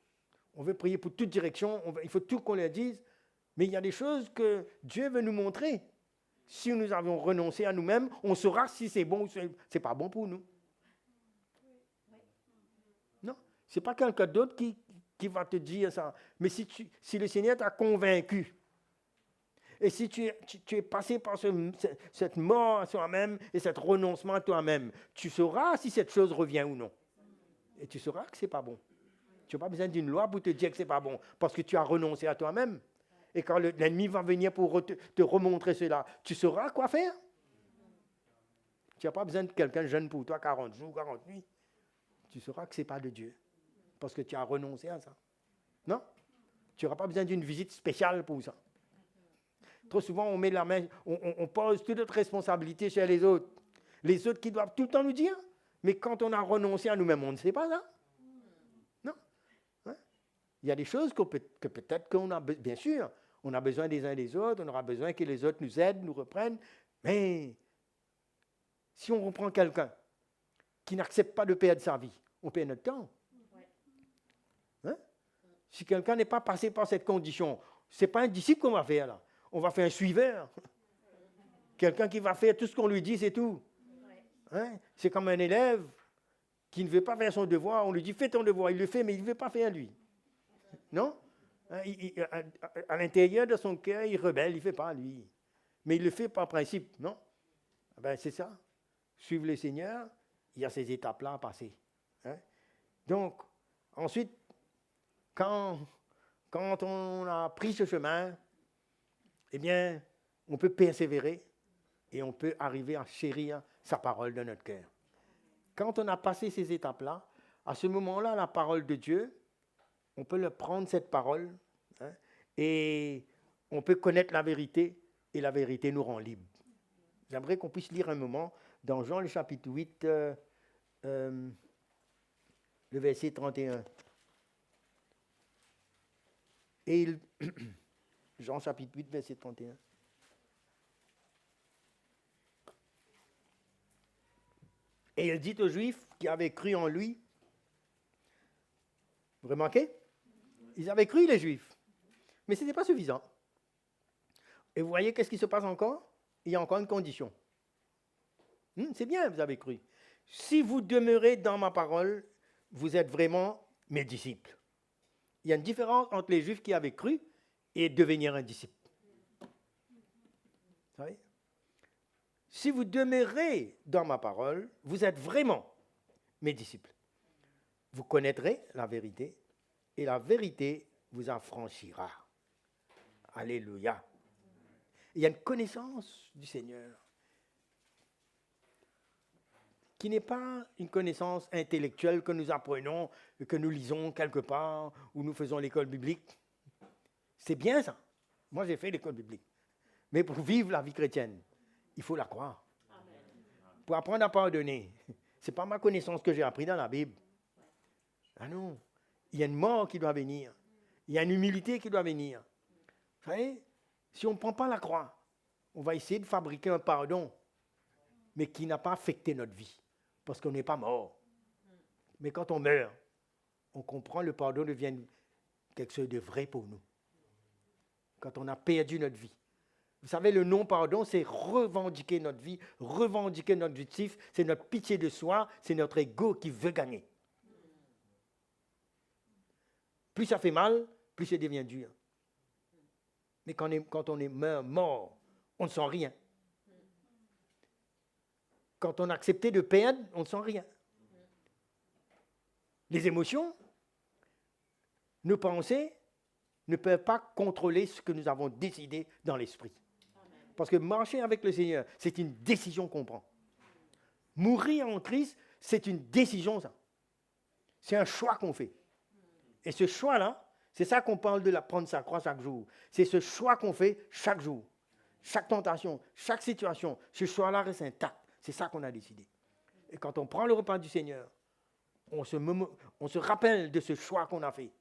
On veut prier pour toute direction, il faut tout qu'on leur dise, mais il y a des choses que Dieu veut nous montrer. Si nous avons renoncé à nous-mêmes, on saura si c'est bon ou si c'est pas bon pour nous. Non, ce n'est pas quelqu'un d'autre qui va te dire ça. Mais si le Seigneur t'a convaincu, et si tu es passé par cette mort à toi-même et cet renoncement à toi-même, tu sauras si cette chose revient ou non. Et tu sauras que ce n'est pas bon. Tu n'as pas besoin d'une loi pour te dire que ce n'est pas bon, parce que tu as renoncé à toi-même. Et quand l'ennemi va venir pour te remontrer cela, tu sauras quoi faire. Tu n'as pas besoin de quelqu'un jeune pour toi, 40 jours, 40 nuits. Tu sauras que ce n'est pas de Dieu, parce que tu as renoncé à ça. Non? Tu n'auras pas besoin d'une visite spéciale pour ça. Trop souvent, on met la main, on pose toute notre responsabilité chez les autres. Les autres qui doivent tout le temps nous dire, mais quand on a renoncé à nous-mêmes, on ne sait pas ça. Non? Hein? Il y a des choses que peut-être qu'on a, bien sûr, on a besoin des uns des autres, on aura besoin que les autres nous aident, nous reprennent, mais si on reprend quelqu'un qui n'accepte pas de perdre sa vie, on perd notre temps. Hein? Si quelqu'un n'est pas passé par cette condition, ce n'est pas un disciple qu'on va faire là. On va faire un suiveur. Quelqu'un qui va faire tout ce qu'on lui dit, c'est tout. Hein? C'est comme un élève qui ne veut pas faire son devoir. On lui dit, fais ton devoir. Il le fait, mais il ne veut pas faire lui. Non? À l'intérieur de son cœur, il rebelle, il ne fait pas lui. Mais il le fait par principe, non? Ben, c'est ça. Suivre le Seigneur, il y a ces étapes-là à passer. Hein? Donc, ensuite, quand on a pris ce chemin, eh bien, on peut persévérer et on peut arriver à chérir sa parole dans notre cœur. Quand on a passé ces étapes-là, à ce moment-là, la parole de Dieu, on peut le prendre, cette parole, hein, et on peut connaître la vérité, et la vérité nous rend libres. J'aimerais qu'on puisse lire un moment dans Jean le chapitre 8, le verset 31. Jean chapitre 8, verset 31. Et il dit aux Juifs qui avaient cru en lui, vous remarquez? Ils avaient cru, les Juifs, mais ce n'était pas suffisant. Et vous voyez qu'est-ce qui se passe encore? Il y a encore une condition. C'est bien, vous avez cru. Si vous demeurez dans ma parole, vous êtes vraiment mes disciples. Il y a une différence entre les Juifs qui avaient cru et devenir un disciple. Vous savez? Si vous demeurez dans ma parole, vous êtes vraiment mes disciples. Vous connaîtrez la vérité et la vérité vous affranchira. Alléluia. Il y a une connaissance du Seigneur qui n'est pas une connaissance intellectuelle que nous apprenons, que nous lisons quelque part, ou nous faisons l'école biblique. C'est bien ça. Moi, j'ai fait l'école biblique. Mais pour vivre la vie chrétienne, il faut la croire. Amen. Pour apprendre à pardonner, ce n'est pas ma connaissance que j'ai appris dans la Bible. Ah non, il y a une mort qui doit venir. Il y a une humilité qui doit venir. Vous savez, si on ne prend pas la croix, on va essayer de fabriquer un pardon, mais qui n'a pas affecté notre vie, parce qu'on n'est pas mort. Mais quand on meurt, on comprend le pardon devient quelque chose de vrai pour nous. Quand on a perdu notre vie. Vous savez, le non-pardon, c'est revendiquer notre vie, revendiquer notre justice, c'est notre pitié de soi, c'est notre ego qui veut gagner. Plus ça fait mal, plus ça devient dur. Mais quand on est mort, on ne sent rien. Quand on a accepté de perdre, on ne sent rien. Les émotions, nos pensées, ne peuvent pas contrôler ce que nous avons décidé dans l'esprit. Parce que marcher avec le Seigneur, c'est une décision qu'on prend. Mourir en Christ, c'est une décision, ça. C'est un choix qu'on fait. Et ce choix-là, c'est ça qu'on parle de prendre sa croix chaque jour. C'est ce choix qu'on fait chaque jour. Chaque tentation, chaque situation, ce choix-là reste intact. C'est ça qu'on a décidé. Et quand on prend le repas du Seigneur, on se rappelle de ce choix qu'on a fait,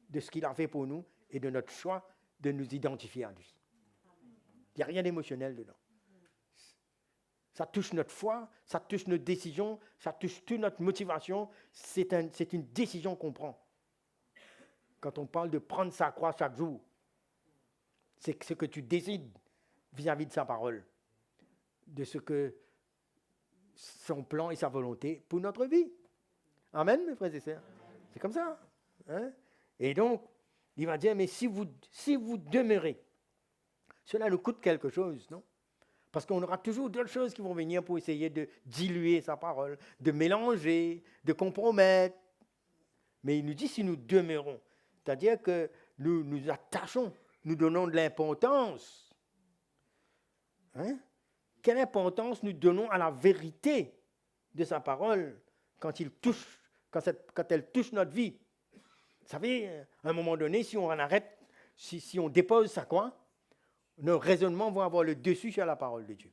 de ce qu'il a fait pour nous et de notre choix de nous identifier à lui. Il n'y a rien d'émotionnel dedans. Ça touche notre foi, ça touche notre décision, ça touche toute notre motivation. C'est une décision qu'on prend. Quand on parle de prendre sa croix chaque jour, c'est ce que tu décides vis-à-vis de sa parole, de ce que son plan et sa volonté pour notre vie. Amen, mes frères et sœurs. C'est comme ça. Hein? Et donc, il va dire, mais si vous demeurez, cela nous coûte quelque chose, non? Parce qu'on aura toujours d'autres choses qui vont venir pour essayer de diluer sa parole, de mélanger, de compromettre. Mais il nous dit si nous demeurons, c'est-à-dire que nous nous attachons, nous donnons de l'importance. Hein? Quelle importance nous donnons à la vérité de sa parole quand elle touche notre vie? Vous savez, à un moment donné, si on en arrête, si on dépose sa croix, nos raisonnements vont avoir le dessus sur la parole de Dieu.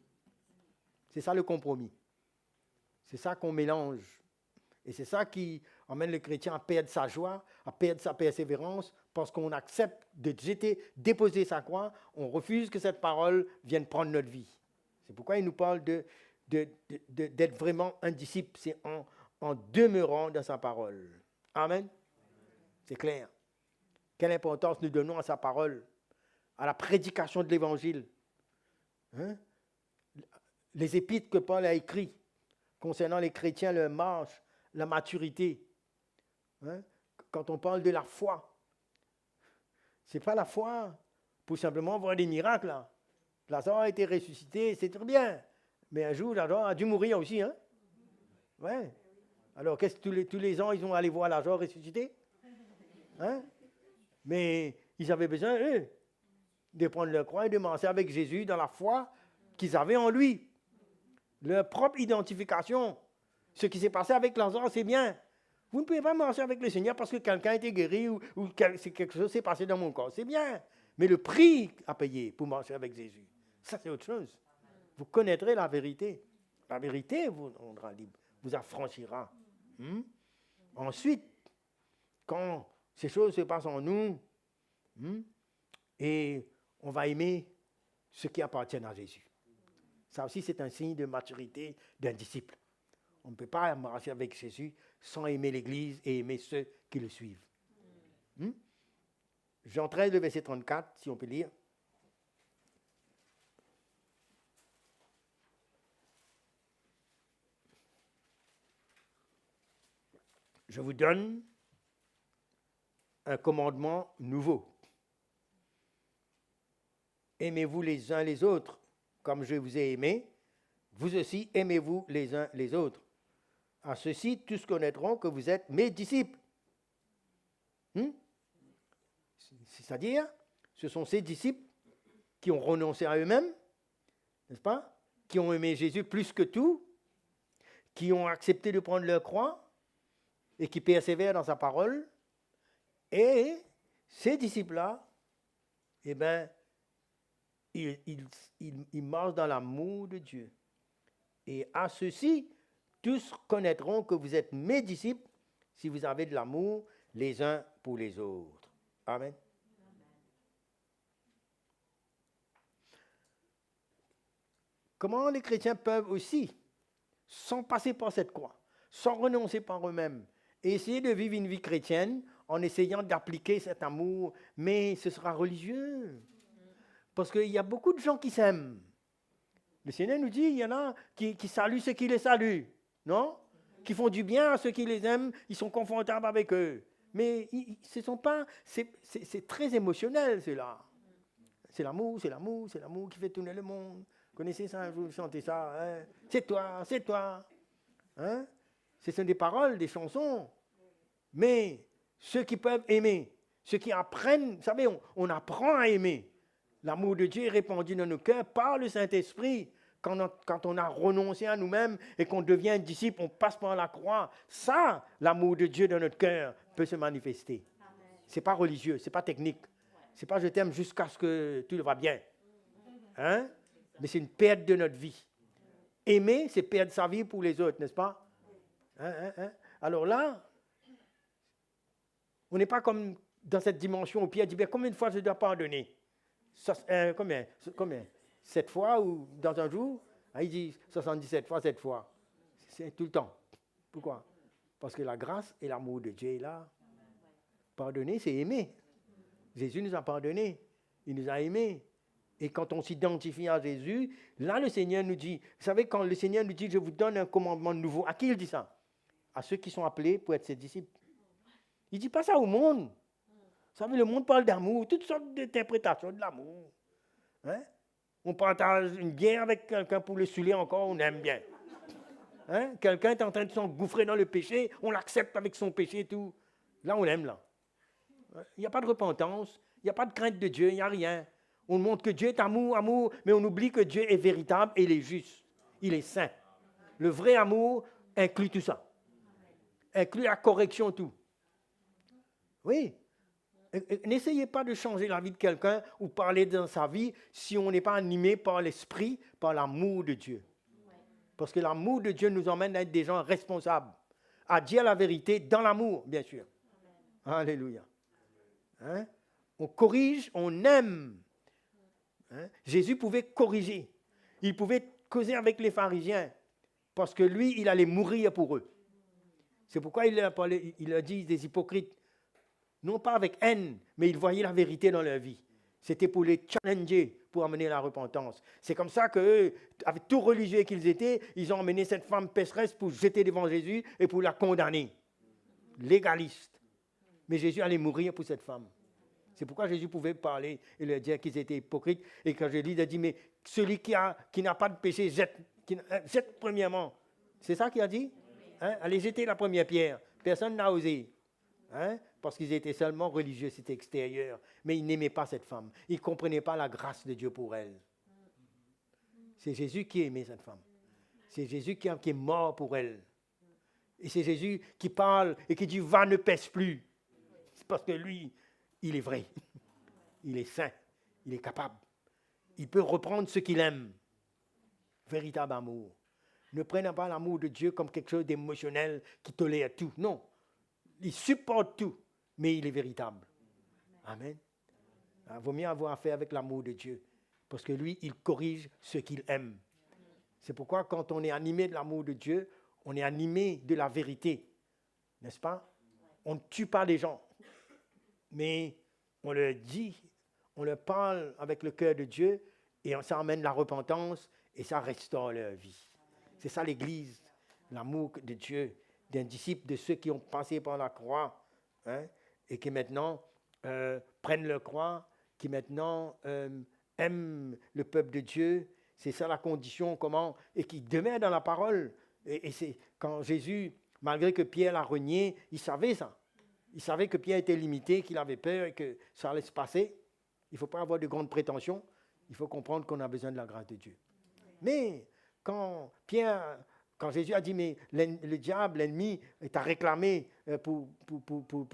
C'est ça le compromis. C'est ça qu'on mélange. Et c'est ça qui emmène le chrétien à perdre sa joie, à perdre sa persévérance, parce qu'on accepte de déposer sa croix, on refuse que cette parole vienne prendre notre vie. C'est pourquoi il nous parle d'être vraiment un disciple, c'est en demeurant dans sa parole. Amen. C'est clair. Quelle importance nous donnons à sa parole, à la prédication de l'Évangile. Hein? Les épîtres que Paul a écrits concernant les chrétiens, leur marche, la maturité. Hein? Quand on parle de la foi, ce n'est pas la foi pour simplement voir des miracles. Là. Lazare a été ressuscité, c'est très bien. Mais un jour, Lazare a dû mourir aussi. Hein? Ouais. Alors, qu'est-ce que tous les ans, ils ont allé voir Lazare ressuscité? Hein? Mais ils avaient besoin, eux, de prendre leur croix et de marcher avec Jésus dans la foi qu'ils avaient en lui. Leur propre identification. Ce qui s'est passé avec Lazare, c'est bien. Vous ne pouvez pas marcher avec le Seigneur parce que quelqu'un a été guéri ou quelque chose s'est passé dans mon corps. C'est bien. Mais le prix à payer pour marcher avec Jésus, ça c'est autre chose. Vous connaîtrez la vérité. La vérité vous rendra libre, vous affranchira. Ensuite, quand ces choses se passent en nous, et on va aimer ce qui appartient à Jésus. Ça aussi, c'est un signe de maturité d'un disciple. On ne peut pas marcher avec Jésus sans aimer l'Église et aimer ceux qui le suivent. Jean 13, le verset 34, si on peut lire. Je vous donne un commandement nouveau. Aimez-vous les uns les autres, comme je vous ai aimé. Vous aussi, aimez-vous les uns les autres. À ceci, tous connaîtront que vous êtes mes disciples. C'est-à-dire, ce sont ces disciples qui ont renoncé à eux-mêmes, n'est-ce pas? Qui ont aimé Jésus plus que tout, qui ont accepté de prendre leur croix et qui persévèrent dans sa parole. Et ces disciples-là, eh bien, ils marchent dans l'amour de Dieu. Et à ceci, tous connaîtront que vous êtes mes disciples si vous avez de l'amour les uns pour les autres. Amen. Comment les chrétiens peuvent aussi, sans passer par cette croix, sans renoncer par eux-mêmes, essayer de vivre une vie chrétienne en essayant d'appliquer cet amour, mais ce sera religieux. Parce qu'il y a beaucoup de gens qui s'aiment. Le Seigneur nous dit, il y en a qui saluent ceux qui les saluent, non? Qui font du bien à ceux qui les aiment, ils sont confortables avec eux. Mais ce sont pas, c'est très émotionnel, cela. C'est l'amour, c'est l'amour, c'est l'amour qui fait tourner le monde. Vous connaissez ça, vous chantez ça, hein? C'est toi, c'est toi. Hein? Ce sont des paroles, des chansons. Mais ceux qui peuvent aimer, Ceux qui apprennent, vous savez, on apprend à aimer. L'amour de Dieu est répandu dans nos cœurs par le Saint-Esprit. Quand on a renoncé à nous-mêmes et qu'on devient un disciple, on passe par la croix. Ça, l'amour de Dieu dans notre cœur peut se manifester. Ce n'est pas religieux, ce n'est pas technique. Ce n'est pas je t'aime jusqu'à ce que tout va bien. Hein? Mais c'est une perte de notre vie. Aimer, c'est perdre sa vie pour les autres, n'est-ce pas? Alors là, on n'est pas comme dans cette dimension où Pierre dit, bien, combien de fois je dois pardonner? Combien? 7 fois ou dans un jour? Il dit 77 fois, 7 fois. C'est tout le temps. Pourquoi? Parce que la grâce et l'amour de Dieu est là. Pardonner, c'est aimer. Jésus nous a pardonné. Il nous a aimés. Et quand on s'identifie à Jésus, là le Seigneur nous dit, vous savez, quand le Seigneur nous dit, je vous donne un commandement nouveau, à qui il dit ça? À ceux qui sont appelés pour être ses disciples. Il ne dit pas ça au monde. Vous savez, le monde parle d'amour, toutes sortes d'interprétations de l'amour. Hein? On partage une bière avec quelqu'un pour le saouler encore, on aime bien. Hein? Quelqu'un est en train de s'engouffrer dans le péché, on l'accepte avec son péché et tout. Là, on aime, là. Il n'y a pas de repentance, il n'y a pas de crainte de Dieu, il n'y a rien. On montre que Dieu est amour, amour, mais on oublie que Dieu est véritable et il est juste. Il est saint. Le vrai amour inclut tout ça. Inclut la correction, tout. Oui. N'essayez pas de changer la vie de quelqu'un ou parler dans sa vie si on n'est pas animé par l'esprit, par l'amour de Dieu. Parce que l'amour de Dieu nous emmène à être des gens responsables, à dire la vérité dans l'amour, bien sûr. Alléluia. Hein? On corrige, on aime. Hein? Jésus pouvait corriger. Il pouvait causer avec les pharisiens parce que lui, il allait mourir pour eux. C'est pourquoi il a dit des hypocrites. Non pas avec haine, mais ils voyaient la vérité dans leur vie. C'était pour les challenger, pour amener la repentance. C'est comme ça qu'eux, avec tout religieux qu'ils étaient, ils ont emmené cette femme pécheresse pour jeter devant Jésus et pour la condamner. Légaliste. Mais Jésus allait mourir pour cette femme. C'est pourquoi Jésus pouvait parler et leur dire qu'ils étaient hypocrites. Et quand Jésus a dit, mais celui qui n'a pas de péché, jette premièrement. C'est ça qu'il a dit? Hein? Allez jeter la première pierre. Personne n'a osé. Hein? Parce qu'ils étaient seulement religieux, c'était extérieur. Mais ils n'aimaient pas cette femme. Ils ne comprenaient pas la grâce de Dieu pour elle. C'est Jésus qui aimait cette femme. C'est Jésus qui est mort pour elle. Et c'est Jésus qui parle et qui dit, va, ne pèse plus. C'est parce que lui, il est vrai. Il est saint. Il est capable. Il peut reprendre ce qu'il aime. Véritable amour. Ne prenez pas l'amour de Dieu comme quelque chose d'émotionnel qui tolère tout. Non. Il supporte tout, mais il est véritable. Amen. Il vaut mieux avoir affaire avec l'amour de Dieu, parce que lui, il corrige ce qu'il aime. C'est pourquoi quand on est animé de l'amour de Dieu, on est animé de la vérité. N'est-ce pas? On ne tue pas les gens, mais on leur dit, on leur parle avec le cœur de Dieu, et ça amène la repentance, et ça restaure leur vie. C'est ça l'Église, l'amour de Dieu, d'un disciple de ceux qui ont passé par la croix, hein, et qui maintenant prennent leur croix, qui maintenant aiment le peuple de Dieu. C'est ça la condition, comment, et qui demeurent dans la parole. Et c'est quand Jésus, malgré que Pierre l'a renié, il savait ça. Il savait que Pierre était limité, qu'il avait peur et que ça allait se passer. Il ne faut pas avoir de grandes prétentions. Il faut comprendre qu'on a besoin de la grâce de Dieu. Mais quand Jésus a dit, mais le diable, l'ennemi, t'a réclamé pour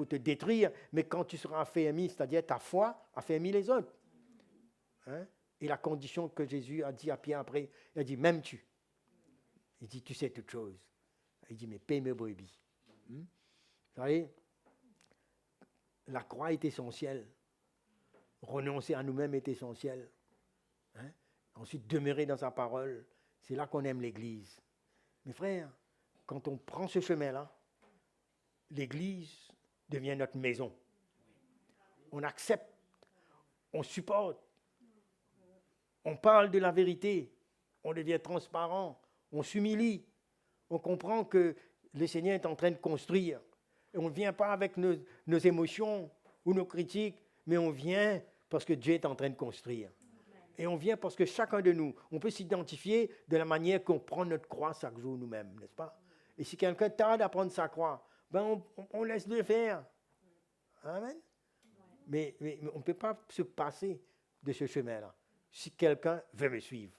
te détruire, mais quand tu seras affermi, c'est-à-dire ta foi, affermis les autres. Hein? Et la condition que Jésus a dit à Pierre après, il a dit, m'aimes-tu? Il dit, tu sais toutes choses. Il dit, mais paie mes brebis. Vous savez, la croix est essentielle. Renoncer à nous-mêmes est essentiel. Hein? Ensuite, demeurer dans sa parole. C'est là qu'on aime l'Église. Mes frères, quand on prend ce chemin-là, l'Église devient notre maison. On accepte, on supporte, on parle de la vérité, on devient transparent, on s'humilie, on comprend que le Seigneur est en train de construire. Et on ne vient pas avec nos émotions ou nos critiques, mais on vient parce que Dieu est en train de construire. Et on vient parce que chacun de nous, on peut s'identifier de la manière qu'on prend notre croix chaque jour nous-mêmes, n'est-ce pas? Et si quelqu'un tarde à prendre sa croix, ben on laisse le faire. Amen. Mais on ne peut pas se passer de ce chemin-là si quelqu'un veut me suivre.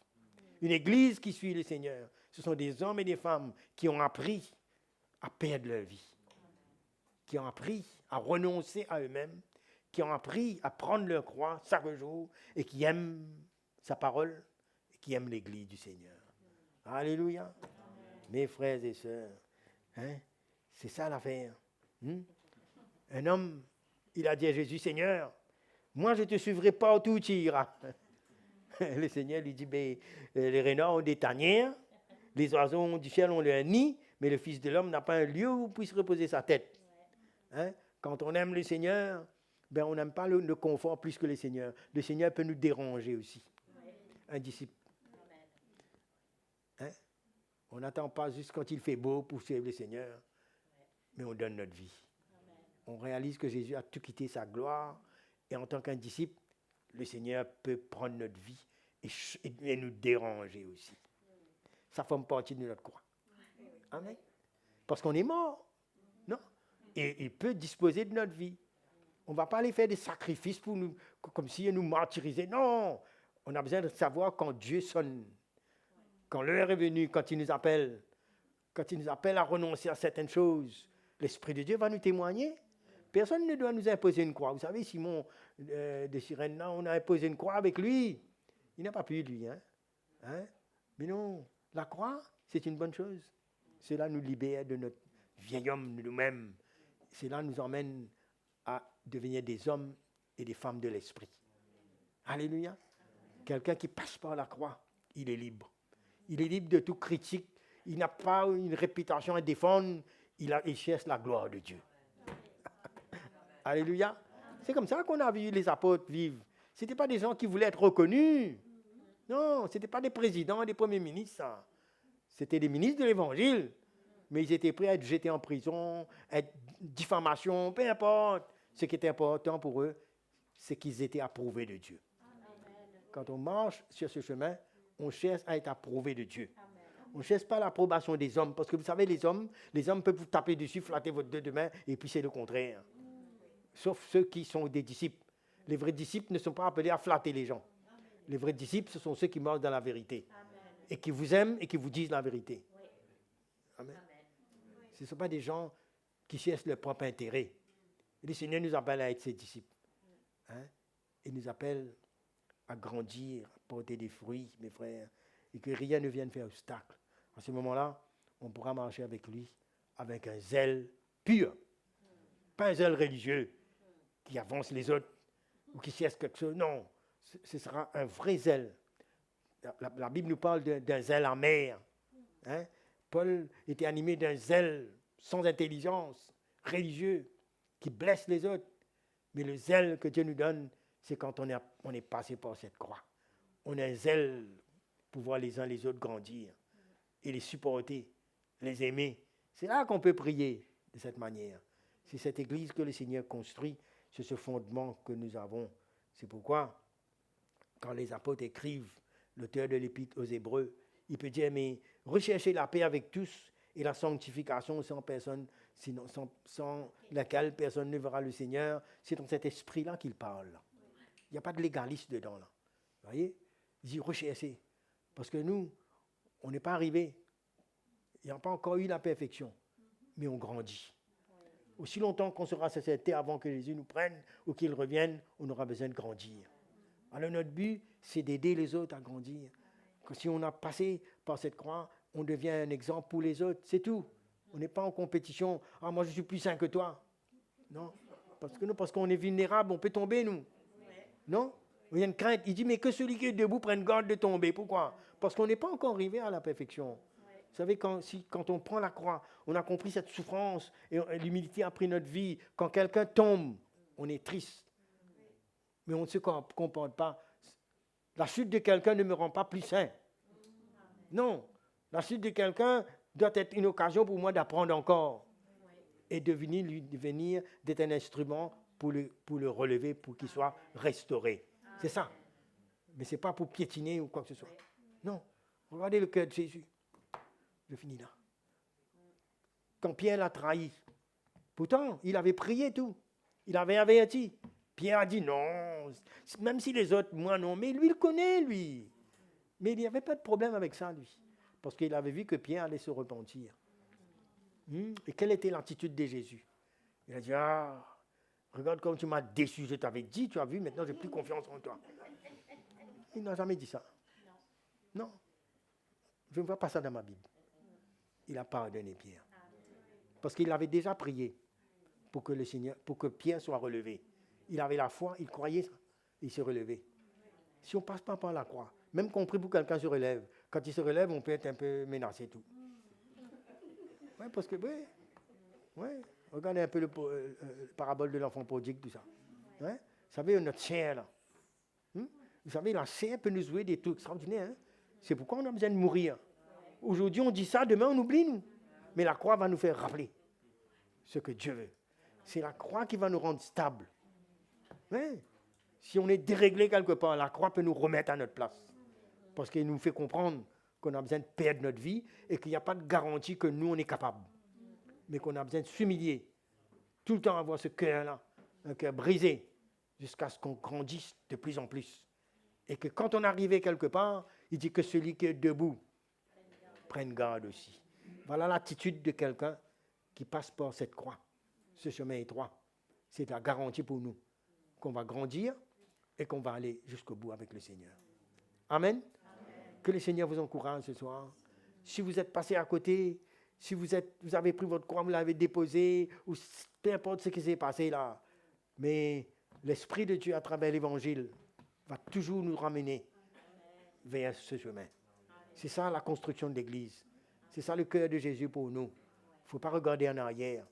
Une église qui suit le Seigneur, ce sont des hommes et des femmes qui ont appris à perdre leur vie, qui ont appris à renoncer à eux-mêmes, qui ont appris à prendre leur croix chaque jour et qui aiment sa parole et qui aiment l'église du Seigneur. Alléluia. Mes frères et sœurs, hein, c'est ça l'affaire. Un homme, il a dit à Jésus, Seigneur, moi je ne te suivrai pas où tu iras. Le Seigneur lui dit, les renards ont des tanières, les oiseaux du ciel ont leur nid, mais le Fils de l'homme n'a pas un lieu où puisse reposer sa tête. Hein? Quand on aime le Seigneur, on n'aime pas le confort plus que le Seigneur. Le Seigneur peut nous déranger aussi. Un disciple. Hein? On n'attend pas juste quand il fait beau pour suivre le Seigneur, mais on donne notre vie. On réalise que Jésus a tout quitté sa gloire, et en tant qu'un disciple, le Seigneur peut prendre notre vie et nous déranger aussi. Ça forme partie de notre croix. Amen. Parce qu'on est mort. Non? Et il peut disposer de notre vie. On ne va pas aller faire des sacrifices pour nous, comme si nous martyriser. Non! On a besoin de savoir quand Dieu sonne. Quand l'heure est venue, quand il nous appelle à renoncer à certaines choses, l'Esprit de Dieu va nous témoigner. Personne ne doit nous imposer une croix. Vous savez, Simon de Cyrène, là, on a imposé une croix avec lui. Il n'a pas pu, lui. Hein? Mais non, la croix, c'est une bonne chose. Cela nous libère de notre vieil homme, de nous-mêmes. Cela nous emmène à devenir des hommes et des femmes de l'esprit. Alléluia. Quelqu'un qui passe par la croix, il est libre. Il est libre de toute critique. Il n'a pas une réputation à défendre. Il cherche la gloire de Dieu. Alléluia. C'est comme ça qu'on a vu les apôtres vivre. Ce n'étaient pas des gens qui voulaient être reconnus. Non, ce n'étaient pas des présidents, des premiers ministres. Ça. C'était des ministres de l'Évangile. Mais ils étaient prêts à être jetés en prison, à être diffamation, peu importe. Ce qui était important pour eux, c'est qu'ils étaient approuvés de Dieu. Quand on marche sur ce chemin, on cherche à être approuvé de Dieu. On ne cherche pas l'approbation des hommes. Parce que vous savez, les hommes peuvent vous taper dessus, flatter votre deux de main, et puis c'est le contraire. Sauf ceux qui sont des disciples. Les vrais disciples ne sont pas appelés à flatter les gens. Les vrais disciples, ce sont ceux qui marchent dans la vérité. Et qui vous aiment et qui vous disent la vérité. Amen. Ce ne sont pas des gens qui cherchent leur propre intérêt. Et le Seigneur nous appelle à être ses disciples. Hein? Il nous appelle à grandir, à porter des fruits, mes frères, et que rien ne vienne faire obstacle. À ce moment-là, on pourra marcher avec lui avec un zèle pur. Pas un zèle religieux qui avance les autres ou qui cherche quelque chose. Non, ce sera un vrai zèle. La Bible nous parle d'un zèle amer. Hein? Paul était animé d'un zèle sans intelligence, religieux, qui blesse les autres. Mais le zèle que Dieu nous donne, c'est quand on est passé par cette croix. On a un zèle pour voir les uns les autres grandir et les supporter, les aimer. C'est là qu'on peut prier de cette manière. C'est cette église que le Seigneur construit, c'est ce fondement que nous avons. C'est pourquoi, quand les apôtres écrivent, l'auteur de l'Épître aux Hébreux, il peut dire, mais recherchez la paix avec tous et la sanctification sans laquelle personne ne verra le Seigneur. C'est dans cet esprit-là qu'il parle. Il n'y a pas de légaliste dedans. Là. Vous voyez? Il dit recherchez. Parce que nous, on n'est pas arrivé. Il n'y a pas encore eu la perfection. Mais on grandit. Aussi longtemps qu'on sera sur cette terre avant que Jésus nous prenne ou qu'il revienne, on aura besoin de grandir. Alors notre but, c'est d'aider les autres à grandir. Que si on a passé par cette croix, on devient un exemple pour les autres. C'est tout. On n'est pas en compétition. Ah, moi je suis plus saint que toi. Non. Parce qu'on est vulnérable, on peut tomber, nous. Non? Il y a une crainte. Il dit, mais que celui qui est debout prenne garde de tomber. Pourquoi? Parce qu'on n'est pas encore arrivé à la perfection. Vous savez, quand on prend la croix, on a compris cette souffrance et l'humilité a pris notre vie. Quand quelqu'un tombe, on est triste. Mais on ne se comporte pas. La chute de quelqu'un ne me rend pas plus saint. Non. La chute de quelqu'un doit être une occasion pour moi d'apprendre encore. Et devenir d'être un instrument pour le relever, pour qu'il soit restauré. C'est ça. Mais ce n'est pas pour piétiner ou quoi que ce soit. Non. Regardez le cœur de Jésus. Je finis là. Quand Pierre l'a trahi, pourtant, il avait prié tout. Il avait averti. Pierre a dit non, même si les autres, moi non, mais lui, il connaît, lui. Mais il n'y avait pas de problème avec ça, lui, parce qu'il avait vu que Pierre allait se repentir. Et quelle était l'attitude de Jésus? Il a dit, ah, regarde comme tu m'as déçu, je t'avais dit, tu as vu, maintenant j'ai plus confiance en toi. Il n'a jamais dit ça. Non. Je ne vois pas ça dans ma Bible. Il a pardonné Pierre. Parce qu'il avait déjà prié pour que Pierre soit relevé. Il avait la foi, il croyait ça, il se relevait. Si on ne passe pas par la croix, même qu'on prie pour que quelqu'un se relève, quand il se relève, on peut être un peu menacé tout. Oui, parce que, oui, regardez un peu le parabole de l'enfant prodigue, tout ça. Hein? Vous savez, notre chair, là. Vous savez, la chair peut nous jouer des trucs extraordinaires. Hein? C'est pourquoi on a besoin de mourir. Aujourd'hui, on dit ça, demain, on oublie, nous. Mais la croix va nous faire rappeler ce que Dieu veut. C'est la croix qui va nous rendre stables. Ouais. Si on est déréglé quelque part, la croix peut nous remettre à notre place. Parce qu'il nous fait comprendre qu'on a besoin de perdre notre vie et qu'il n'y a pas de garantie que nous, on est capable. Mais qu'on a besoin de s'humilier. Tout le temps avoir ce cœur-là, un cœur brisé, jusqu'à ce qu'on grandisse de plus en plus. Et que quand on arrive quelque part, il dit que celui qui est debout prenne garde aussi. Voilà l'attitude de quelqu'un qui passe par cette croix, ce chemin étroit. C'est la garantie pour nous qu'on va grandir et qu'on va aller jusqu'au bout avec le Seigneur. Amen. Que le Seigneur vous encourage ce soir. Si vous êtes passé à côté, si vous avez pris votre croix, vous l'avez déposée, ou peu importe ce qui s'est passé là, mais l'Esprit de Dieu à travers l'Évangile va toujours nous ramener vers ce chemin. C'est ça la construction de l'Église. C'est ça le cœur de Jésus pour nous. Il ne faut pas regarder en arrière.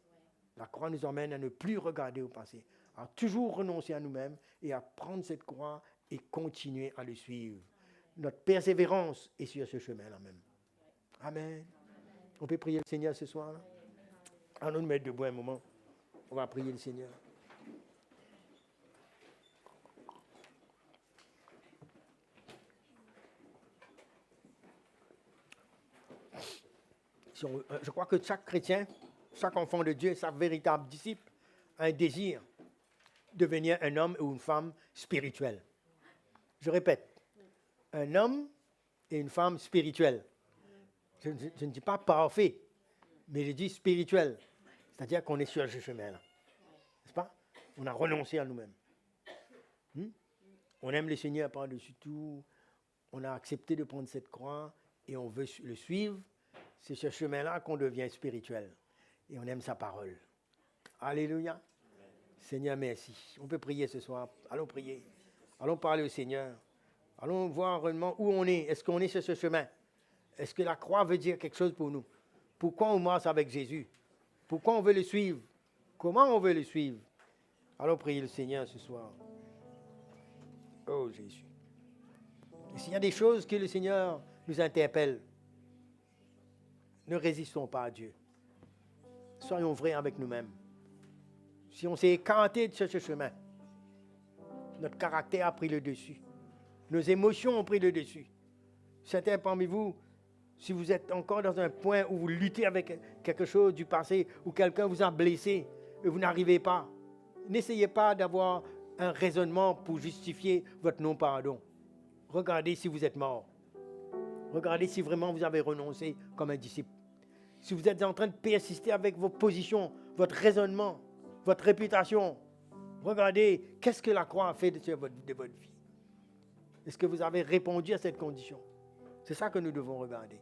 La croix nous emmène à ne plus regarder au passé, à toujours renoncer à nous-mêmes et à prendre cette croix et continuer à le suivre. Notre persévérance est sur ce chemin-là même. Amen. On peut prier le Seigneur ce soir là? Allons nous mettre debout un moment. On va prier le Seigneur. Je crois que chaque chrétien, chaque enfant de Dieu, chaque véritable disciple a un désir de devenir un homme ou une femme spirituelle. Je répète, un homme et une femme spirituelle. Je ne dis pas parfait, mais je dis spirituel. C'est-à-dire qu'on est sur ce chemin-là. N'est-ce pas? On a renoncé à nous-mêmes. On aime le Seigneur par-dessus tout. On a accepté de prendre cette croix et on veut le suivre. C'est ce chemin-là qu'on devient spirituel. Et on aime sa parole. Alléluia. Seigneur, merci. On peut prier ce soir. Allons prier. Allons parler au Seigneur. Allons voir réellement où on est. Est-ce qu'on est sur ce chemin? Est-ce que la croix veut dire quelque chose pour nous? Pourquoi on marche avec Jésus? Pourquoi on veut le suivre? Comment on veut le suivre? Allons prier le Seigneur ce soir. Oh Jésus. Et s'il y a des choses que le Seigneur nous interpelle, ne résistons pas à Dieu. Soyons vrais avec nous-mêmes. Si on s'est écarté de ce chemin, notre caractère a pris le dessus. Nos émotions ont pris le dessus. Certains parmi vous, si vous êtes encore dans un point où vous luttez avec quelque chose du passé, où quelqu'un vous a blessé et vous n'arrivez pas, n'essayez pas d'avoir un raisonnement pour justifier votre non-pardon. Regardez si vous êtes mort. Regardez si vraiment vous avez renoncé comme un disciple. Si vous êtes en train de persister avec vos positions, votre raisonnement, votre réputation, regardez qu'est-ce que la croix a fait de votre vie. Est-ce que vous avez répondu à cette condition? C'est ça que nous devons regarder.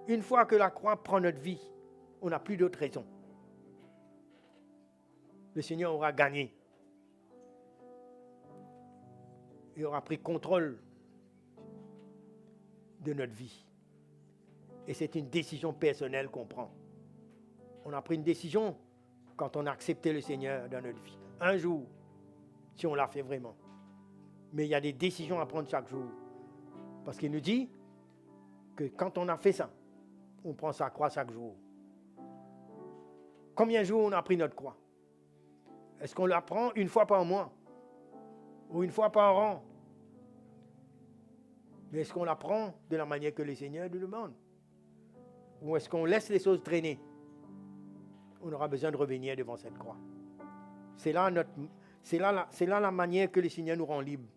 Une fois que la croix prend notre vie, on n'a plus d'autre raison. Le Seigneur aura gagné. Il aura pris contrôle de notre vie. Et c'est une décision personnelle qu'on prend. On a pris une décision quand on a accepté le Seigneur dans notre vie. Un jour, si on l'a fait vraiment. Mais il y a des décisions à prendre chaque jour. Parce qu'il nous dit que quand on a fait ça, on prend sa croix chaque jour. Combien de jours on a pris notre croix? Est-ce qu'on la prend une fois par mois? Ou une fois par an? Mais est-ce qu'on la prend de la manière que le Seigneur nous demande? Ou est-ce qu'on laisse les choses traîner? On aura besoin de revenir devant cette croix. C'est là C'est là la manière que le Seigneur nous rend libres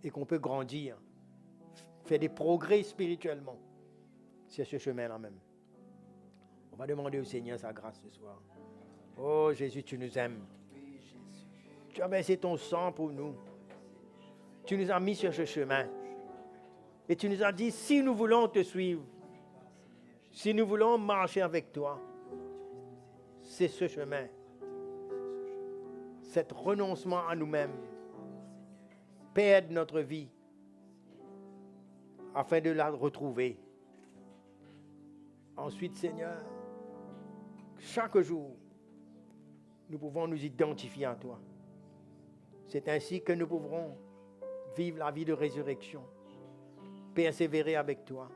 et qu'on peut grandir, faire des progrès spirituellement. C'est ce chemin-là même. On va demander au Seigneur sa grâce ce soir. Oh Jésus, tu nous aimes. Tu as versé ton sang pour nous. Tu nous as mis sur ce chemin. Et tu nous as dit, si nous voulons te suivre, si nous voulons marcher avec toi, c'est ce chemin. Cet renoncement à nous-mêmes, perdre notre vie afin de la retrouver. Ensuite, Seigneur, chaque jour, nous pouvons nous identifier à toi. C'est ainsi que nous pourrons vivre la vie de résurrection, persévérer avec toi.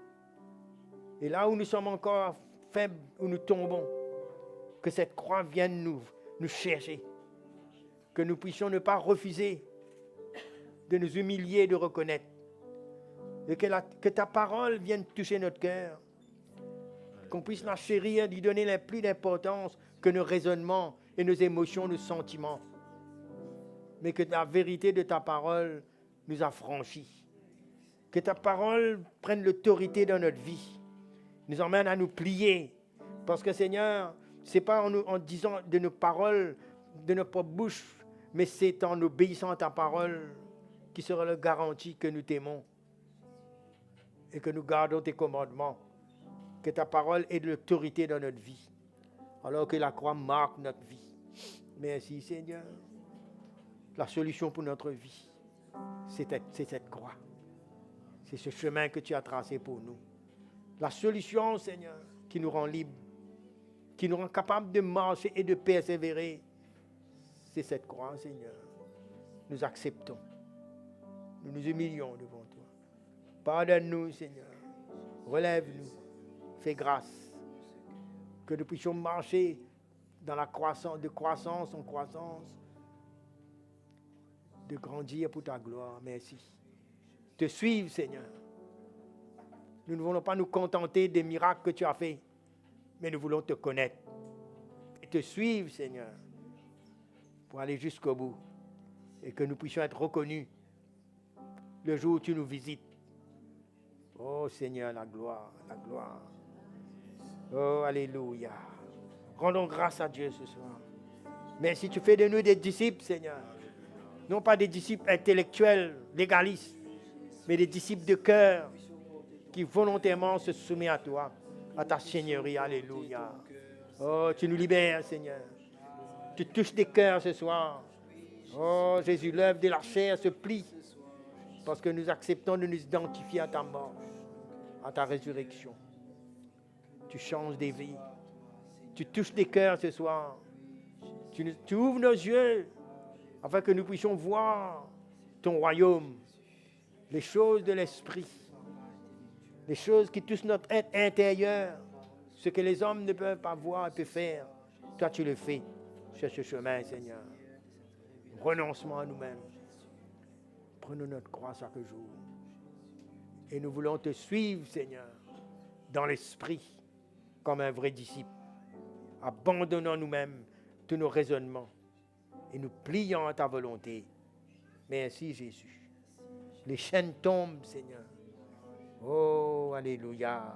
Et là où nous sommes encore faibles, où nous tombons, que cette croix vienne nous chercher, que nous puissions ne pas refuser de nous humilier, de reconnaître, et que ta parole vienne toucher notre cœur, qu'on puisse la chérir, lui donner plus d'importance que nos raisonnements et nos émotions, nos sentiments, mais que la vérité de ta parole nous affranchit, que ta parole prenne l'autorité dans notre vie, nous emmène à nous plier, parce que Seigneur, ce n'est pas en disant de nos paroles, de notre bouche, mais c'est en obéissant à ta parole qui sera la garantie que nous t'aimons et que nous gardons tes commandements, que ta parole ait de l'autorité dans notre vie, alors que la croix marque notre vie. Merci Seigneur. La solution pour notre vie, c'est cette croix. C'est ce chemin que tu as tracé pour nous. La solution, Seigneur, qui nous rend libres, qui nous rend capables de marcher et de persévérer, c'est cette croix, Seigneur. Nous acceptons. Nous nous humilions devant toi. Pardonne-nous, Seigneur. Relève-nous. Fais grâce. Que nous puissions marcher dans la croissance, de croissance en croissance, de grandir pour ta gloire. Merci. Te suivre, Seigneur. Nous ne voulons pas nous contenter des miracles que tu as faits, mais nous voulons te connaître et te suivre, Seigneur, pour aller jusqu'au bout et que nous puissions être reconnus le jour où tu nous visites. Oh Seigneur, la gloire, la gloire. Oh, alléluia. Rendons grâce à Dieu ce soir. Merci, tu fais de nous des disciples, Seigneur. Non pas des disciples intellectuels, légalistes, mais des disciples de cœur qui volontairement se soumettent à toi, à ta seigneurie. Alléluia. Oh, tu nous libères, Seigneur. Tu touches des cœurs ce soir. Oh, Jésus, l'œuvre de la chair se plie parce que nous acceptons de nous identifier à ta mort, à ta résurrection. Tu changes des vies. Tu touches des cœurs ce soir. Tu ouvres nos yeux afin que nous puissions voir ton royaume, les choses de l'esprit, les choses qui touchent notre être intérieur, ce que les hommes ne peuvent pas voir et peuvent faire. Toi, tu le fais sur ce chemin, Seigneur. Renoncement à nous-mêmes. Prenons notre croix chaque jour. Et nous voulons te suivre, Seigneur, dans l'esprit, comme un vrai disciple. Abandonnons nous-mêmes tous nos raisonnements et nous plions à ta volonté. Merci, Jésus. Les chaînes tombent, Seigneur. Oh, alléluia.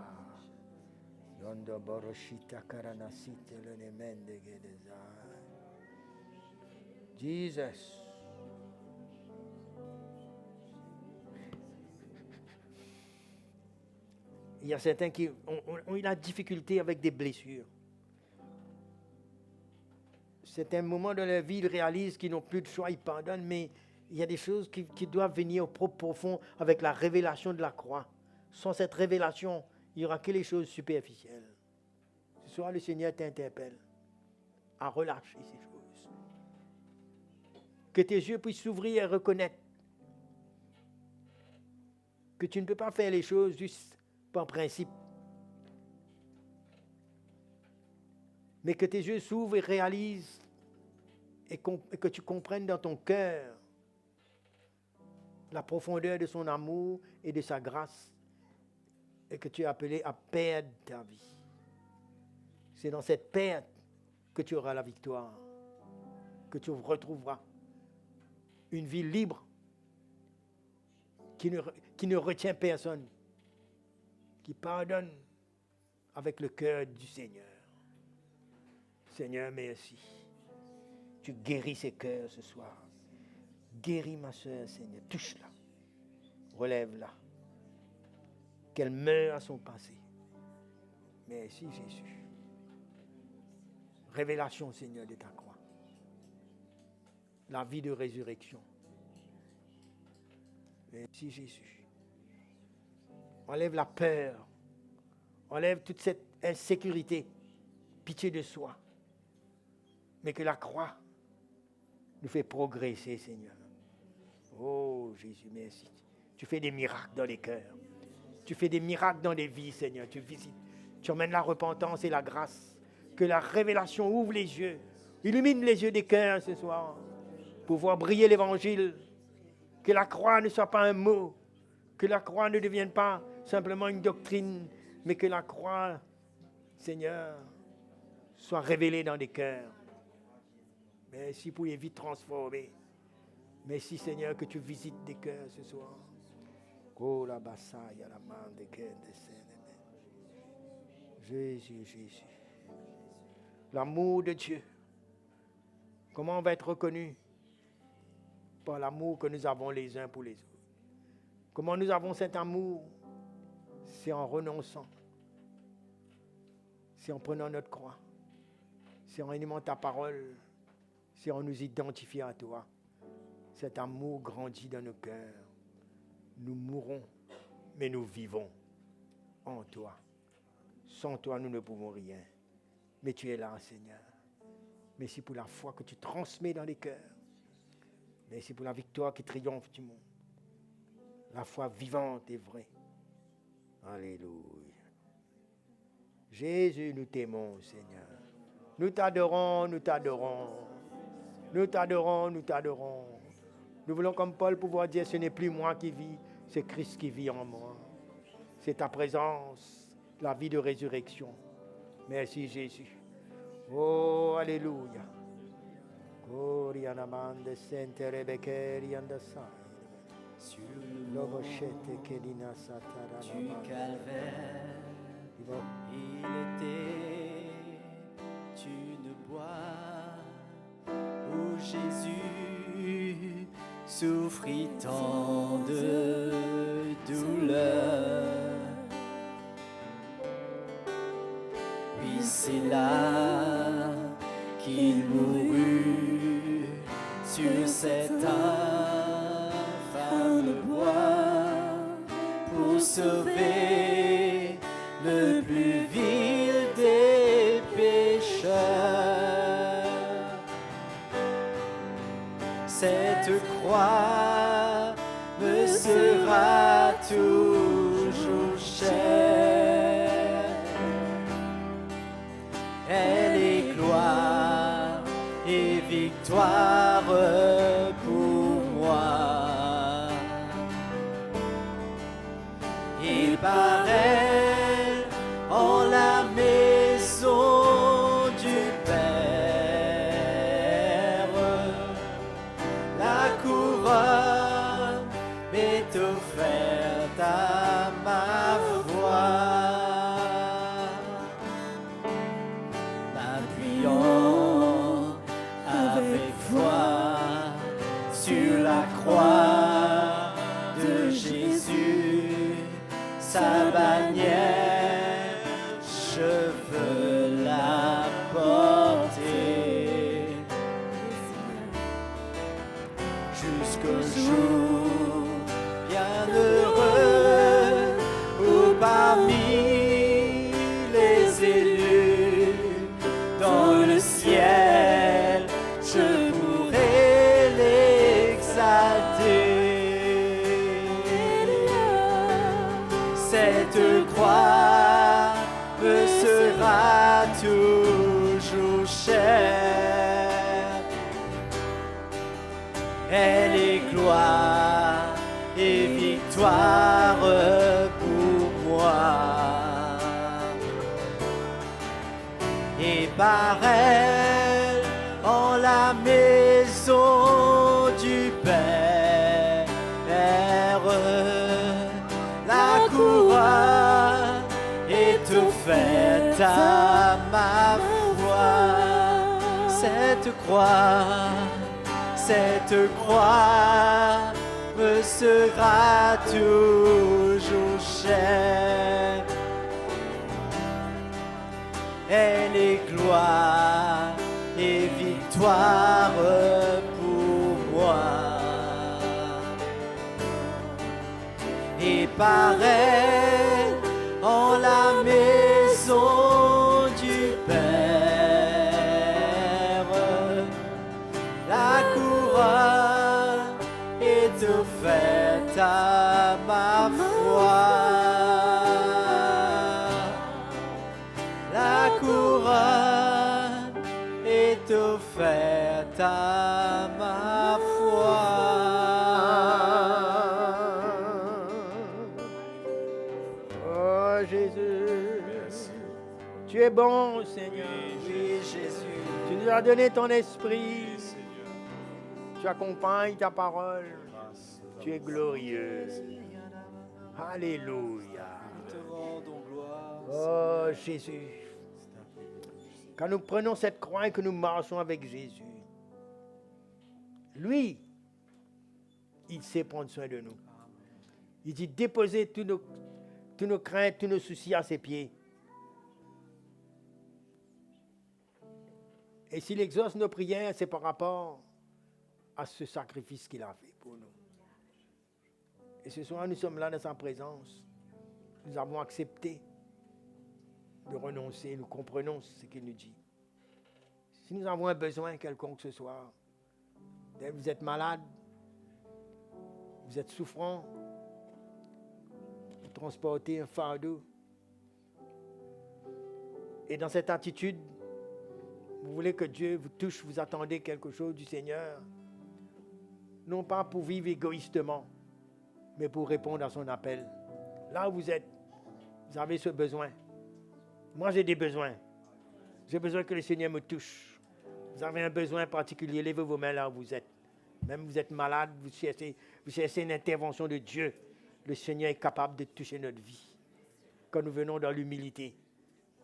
Jesus. Il y a certains qui ont eu la difficulté avec des blessures. C'est un moment de leur vie, ils réalisent qu'ils n'ont plus de choix, ils pardonnent, mais il y a des choses qui doivent venir au propre profond avec la révélation de la croix. Sans cette révélation, il n'y aura que les choses superficielles. Ce soir, le Seigneur t'interpelle à relâcher ces choses. Que tes yeux puissent s'ouvrir et reconnaître que tu ne peux pas faire les choses juste par principe. Mais que tes yeux s'ouvrent et réalisent et que tu comprennes dans ton cœur la profondeur de son amour et de sa grâce et que tu es appelé à perdre ta vie. C'est dans cette perte que tu auras la victoire, que tu retrouveras une vie libre, qui ne retient personne, qui pardonne avec le cœur du Seigneur. Seigneur, merci. Tu guéris ces cœurs ce soir. Guéris ma soeur, Seigneur. Touche-la. Relève-la. Qu'elle meure à son passé. Merci, Jésus. Révélation, Seigneur, de ta croix. La vie de résurrection. Merci, Jésus. Enlève la peur. Enlève toute cette insécurité. Pitié de soi. Mais que la croix nous fait progresser, Seigneur. Oh, Jésus, merci. Tu fais des miracles dans les cœurs. Tu fais des miracles dans les vies, Seigneur. Tu visites. Tu emmènes la repentance et la grâce. Que la révélation ouvre les yeux. Illumine les yeux des cœurs ce soir. Pour voir briller l'évangile. Que la croix ne soit pas un mot. Que la croix ne devienne pas simplement une doctrine. Mais que la croix, Seigneur, soit révélée dans les cœurs. Merci pour les vies transformées. Merci, Seigneur, que tu visites des cœurs ce soir. Oh, la bassaille, la main des cœurs des saints. Jésus, Jésus. L'amour de Dieu. Comment on va être reconnu? Par l'amour que nous avons les uns pour les autres. Comment nous avons cet amour? C'est en renonçant. C'est en prenant notre croix. C'est en aimant ta parole. C'est en nous identifiant à toi. Cet amour grandit dans nos cœurs. Nous mourrons, mais nous vivons en toi. Sans toi, nous ne pouvons rien. Mais tu es là, Seigneur. Merci pour la foi que tu transmets dans les cœurs. Merci pour la victoire qui triomphe du monde. La foi vivante et vraie. Alléluia. Jésus, nous t'aimons, Seigneur. Nous t'adorons, nous t'adorons. Nous t'adorons, nous t'adorons. Nous voulons, comme Paul, pouvoir dire, ce n'est plus moi qui vis, c'est Christ qui vit en moi. C'est ta présence, la vie de résurrection. Merci, Jésus. Oh, alléluia. Sur le mont du calvaire, il était une bois où Jésus souffrit tant de douleur. Oui, c'est là qu'il mourut sur cet infâme bois pour sauver le plus vil des pécheurs. Cette croix me sera toujours chère. Elle est gloire et victoire pour moi. Et par elle, en la maison du Père, la couronne m'est offerte à ma voix. M'appuyant avec foi sur la croix de Jésus, sa bannière, je veux la porter jusqu'au jour bienheureux où parmi les élus dans le ciel je pourrai l'exalter. Cette croix me sera toujours chère. Elle est gloire et victoire pour moi. Et par elle, en la maison du Père, à ma foi. Cette croix me sera toujours chère. Elle est gloire et victoire pour moi. Et par elle, en la maison du Père, la couronne est offerte à ma foi. La couronne est offerte à ma foi. Oh Jésus, tu es bon Seigneur. Oui, Jésus. Tu nous as donné ton esprit. Tu accompagnes ta parole. Tu es glorieux. Alléluia. Nous te rendons gloire. Oh Jésus. Quand nous prenons cette croix et que nous marchons avec Jésus, lui, il sait prendre soin de nous. Il dit déposez tous nos craintes, tous nos soucis à ses pieds. Et s'il exauce nos prières, c'est par rapport à ce sacrifice qu'il a fait pour nous. Et ce soir, nous sommes là dans sa présence. Nous avons accepté de renoncer, nous comprenons ce qu'il nous dit. Si nous avons un besoin quelconque ce soir, vous êtes malade, vous êtes souffrant, vous transportez un fardeau, et dans cette attitude, vous voulez que Dieu vous touche, vous attendez quelque chose du Seigneur, non pas pour vivre égoïstement, mais pour répondre à son appel. Là où vous êtes, vous avez ce besoin. Moi, j'ai des besoins. J'ai besoin que le Seigneur me touche. Vous avez un besoin particulier, levez vos mains là où vous êtes. Même vous êtes malade, vous cherchez une intervention de Dieu. Le Seigneur est capable de toucher notre vie. Quand nous venons dans l'humilité,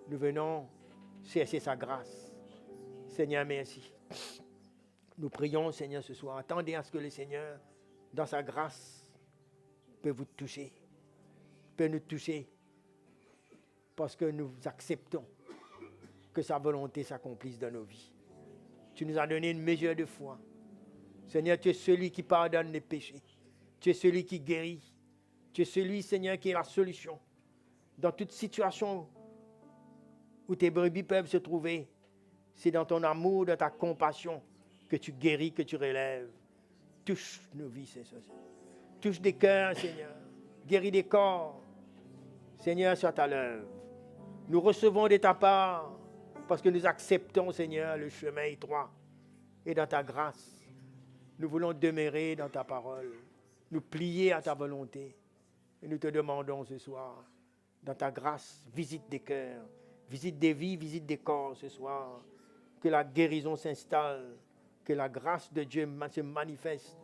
nous venons chercher sa grâce. Seigneur, merci. Nous prions, Seigneur, ce soir. Attendez à ce que le Seigneur, dans sa grâce, peut vous toucher, peut nous toucher, parce que nous acceptons que sa volonté s'accomplisse dans nos vies. Tu nous as donné une mesure de foi. Seigneur, tu es celui qui pardonne les péchés. Tu es celui qui guérit. Tu es celui, Seigneur, qui est la solution. Dans toute situation où tes brebis peuvent se trouver, c'est dans ton amour, dans ta compassion que tu guéris, que tu relèves. Touche nos vies, Seigneur. Touche des cœurs, Seigneur. Guéris des corps. Seigneur, sois à l'œuvre. Nous recevons de ta part parce que nous acceptons, Seigneur, le chemin étroit. Et dans ta grâce, nous voulons demeurer dans ta parole, nous plier à ta volonté. Et nous te demandons ce soir, dans ta grâce, visite des cœurs, visite des vies, visite des corps ce soir. Que la guérison s'installe, que la grâce de Dieu se manifeste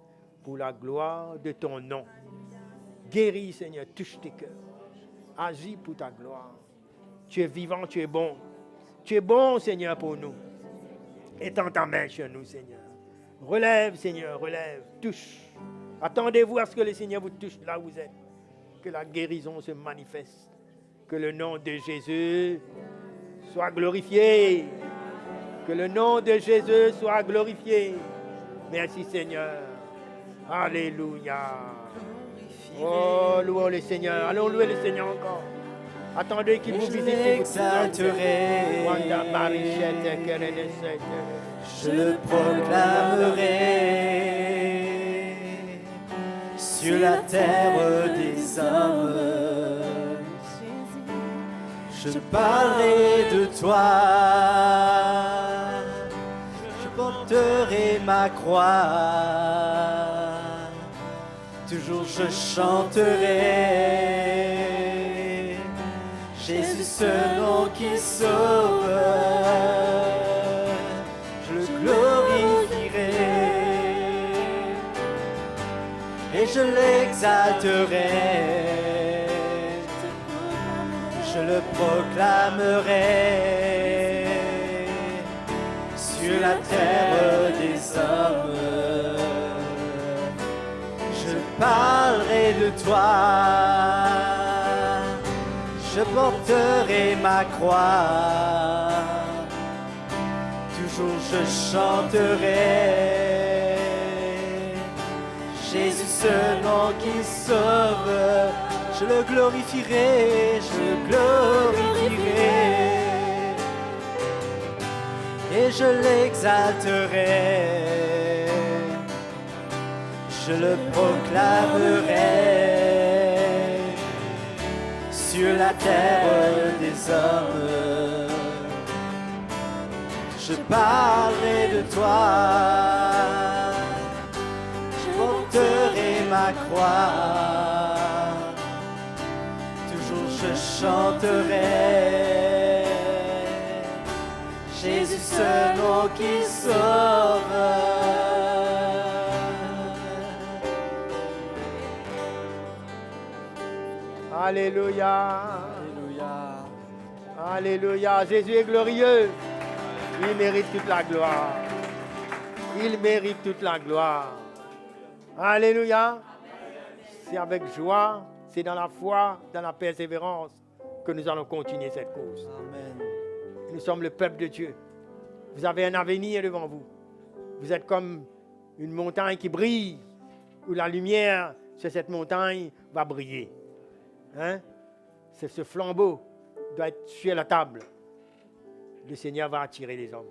pour la gloire de ton nom. Guéris, Seigneur, touche tes cœurs. Agis pour ta gloire. Tu es vivant, tu es bon. Tu es bon, Seigneur, pour nous. Étends ta main sur nous, Seigneur. Relève, Seigneur, relève. Touche. Attendez-vous à ce que le Seigneur vous touche là où vous êtes. Que la guérison se manifeste. Que le nom de Jésus soit glorifié. Que le nom de Jésus soit glorifié. Merci, Seigneur. Alléluia. Oh, louons le Seigneur. Allons louer le Seigneur encore. Attendez qu'il vous visite. Je le proclamerai sur la terre des hommes. Je parlerai de toi. Je porterai ma croix. Toujours je chanterai Jésus, ce nom qui sauve. Je le glorifierai et je l'exalterai. Je le proclamerai sur la terre des hommes. Je parlerai de toi, je porterai ma croix, toujours je chanterai Jésus, ce nom qui sauve. Je le glorifierai, je le glorifierai, et je l'exalterai, je le proclamerai sur la terre des hommes. Je parlerai de toi, je porterai ma croix, je chanterai Jésus, ce nom qui sauve. Alléluia. Alléluia. Alléluia. Jésus est glorieux. Il mérite toute la gloire. Il mérite toute la gloire. Alléluia. C'est avec joie. C'est dans la foi, dans la persévérance que nous allons continuer cette course. Amen. Nous sommes le peuple de Dieu. Vous avez un avenir devant vous. Vous êtes comme une montagne qui brille, où la lumière sur cette montagne va briller. Hein? C'est ce flambeau doit être sur la table. Le Seigneur va attirer les hommes.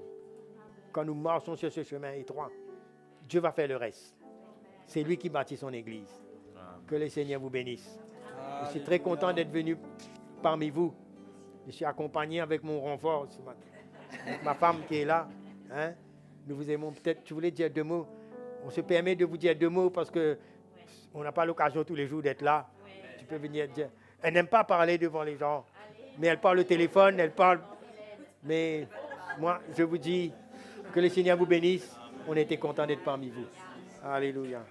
Quand nous marchons sur ce chemin étroit, Dieu va faire le reste. C'est lui qui bâtit son église. Que le Seigneur vous bénisse. Je suis très content d'être venu parmi vous. Je suis accompagné avec mon renfort ce matin. Avec ma femme qui est là. Hein? Nous vous aimons. Peut-être tu voulais dire 2 mots. On se permet de vous dire 2 mots parce qu'on n'a pas l'occasion tous les jours d'être là. Tu peux venir dire. Elle n'aime pas parler devant les gens. Mais elle parle au téléphone, elle parle. Mais moi, je vous dis que le Seigneur vous bénisse. On était content d'être parmi vous. Alléluia.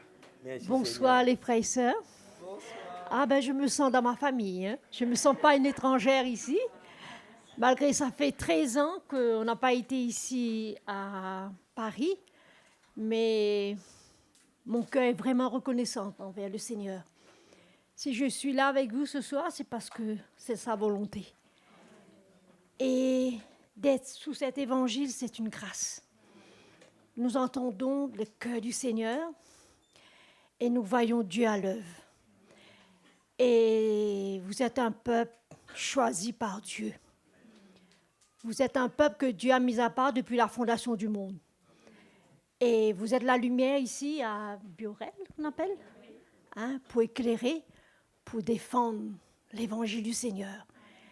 Merci, bonsoir Seigneur. les frères et sœurs. Ah ben je me sens dans ma famille. Hein. Je ne me sens pas une étrangère ici. Malgré que ça fait 13 ans qu'on n'a pas été ici à Paris. Mais mon cœur est vraiment reconnaissant envers le Seigneur. Si je suis là avec vous ce soir, c'est parce que c'est sa volonté. Et d'être sous cet évangile, c'est une grâce. Nous entendons le cœur du Seigneur et nous voyons Dieu à l'œuvre. Et vous êtes un peuple choisi par Dieu. Vous êtes un peuple que Dieu a mis à part depuis la fondation du monde. Et vous êtes la lumière ici à Biorel, on appelle, hein, pour éclairer, pour défendre l'évangile du Seigneur.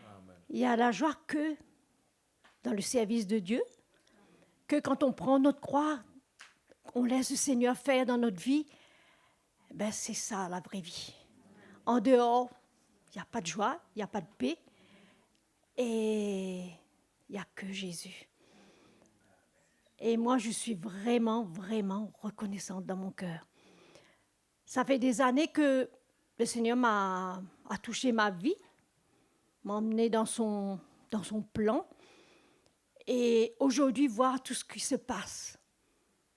Amen. Il y a la joie que dans le service de Dieu, que quand on prend notre croix, on laisse le Seigneur faire dans notre vie, ben c'est ça la vraie vie. En dehors, il n'y a pas de joie, il n'y a pas de paix, et il n'y a que Jésus. Et moi, je suis vraiment, vraiment reconnaissante dans mon cœur. Ça fait des années que le Seigneur a touché ma vie, m'a emmené dans son plan. Et aujourd'hui, voir tout ce qui se passe,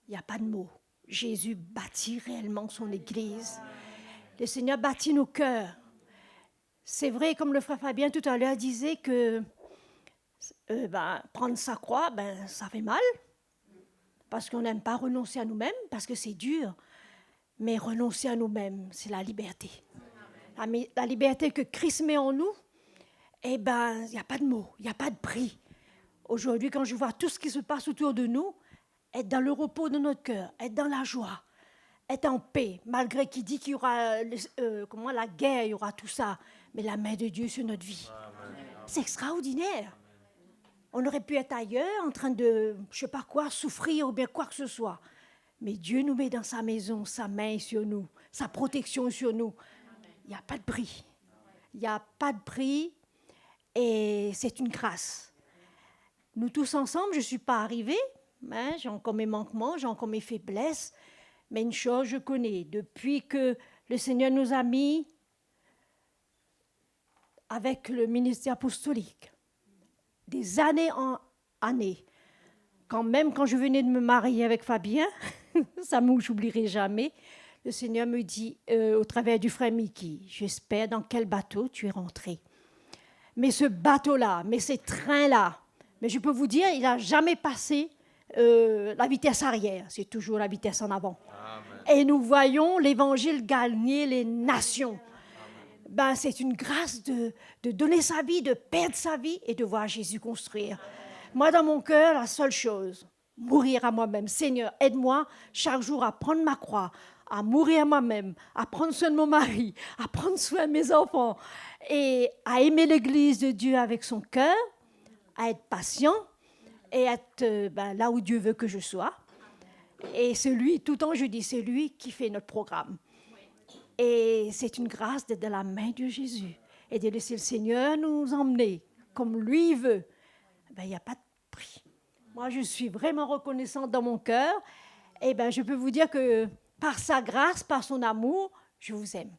il n'y a pas de mots. Jésus bâtit réellement son Église. Le Seigneur bâtit nos cœurs. C'est vrai, comme le frère Fabien tout à l'heure disait, que prendre sa croix, ça fait mal. Parce qu'on n'aime pas renoncer à nous-mêmes, parce que c'est dur. Mais renoncer à nous-mêmes, c'est la liberté. La liberté que Christ met en nous, il n'y a pas de mots, il n'y a pas de prix. Aujourd'hui, quand je vois tout ce qui se passe autour de nous, être dans le repos de notre cœur, être dans la joie, être en paix, malgré qu'il dit qu'il y aura la guerre, il y aura tout ça, mais la main de Dieu sur notre vie. Amen. C'est extraordinaire. On aurait pu être ailleurs, en train de, je ne sais pas quoi, souffrir ou bien quoi que ce soit. Mais Dieu nous met dans sa maison, sa main sur nous, sa protection sur nous. Il n'y a pas de prix. Il n'y a pas de prix et c'est une grâce. Nous tous ensemble, je ne suis pas arrivée, hein, j'ai encore mes manquements, j'ai encore mes faiblesses, mais une chose je connais, depuis que le Seigneur nous a mis avec le ministère apostolique, des années en années. Quand je venais de me marier avec Fabien, ça ne j'oublierai jamais, le Seigneur me dit, au travers du frère Mickey, j'espère dans quel bateau tu es rentré. Mais ce bateau-là, mais ces trains-là, mais je peux vous dire, il n'a jamais passé la vitesse arrière, c'est toujours la vitesse en avant. Amen. Et nous voyons l'Évangile gagner les nations. Ben, c'est une grâce de donner sa vie, de perdre sa vie et de voir Jésus construire. Moi, dans mon cœur, la seule chose, mourir à moi-même. Seigneur, aide-moi chaque jour à prendre ma croix, à mourir à moi-même, à prendre soin de mon mari, à prendre soin de mes enfants et à aimer l'Église de Dieu avec son cœur, à être patient et être là où Dieu veut que je sois. Et c'est lui, tout le temps je dis, c'est lui qui fait notre programme. Et c'est une grâce d'être dans la main de Jésus et de laisser le Seigneur nous emmener comme lui veut. Il n'y a pas de prix. Moi, je suis vraiment reconnaissante dans mon cœur. Et je peux vous dire que par sa grâce, par son amour, je vous aime.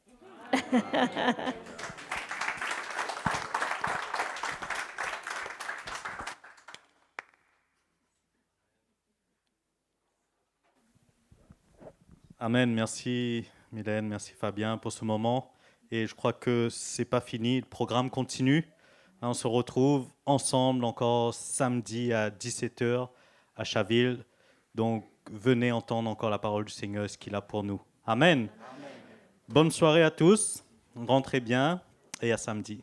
Amen. Merci Mylène, merci Fabien pour ce moment. Et je crois que ce n'est pas fini, le programme continue. On se retrouve ensemble encore samedi à 17h à Chaville. Donc, venez entendre encore la parole du Seigneur, ce qu'il a pour nous. Amen. Amen. Bonne soirée à tous. Rentrez bien et à samedi.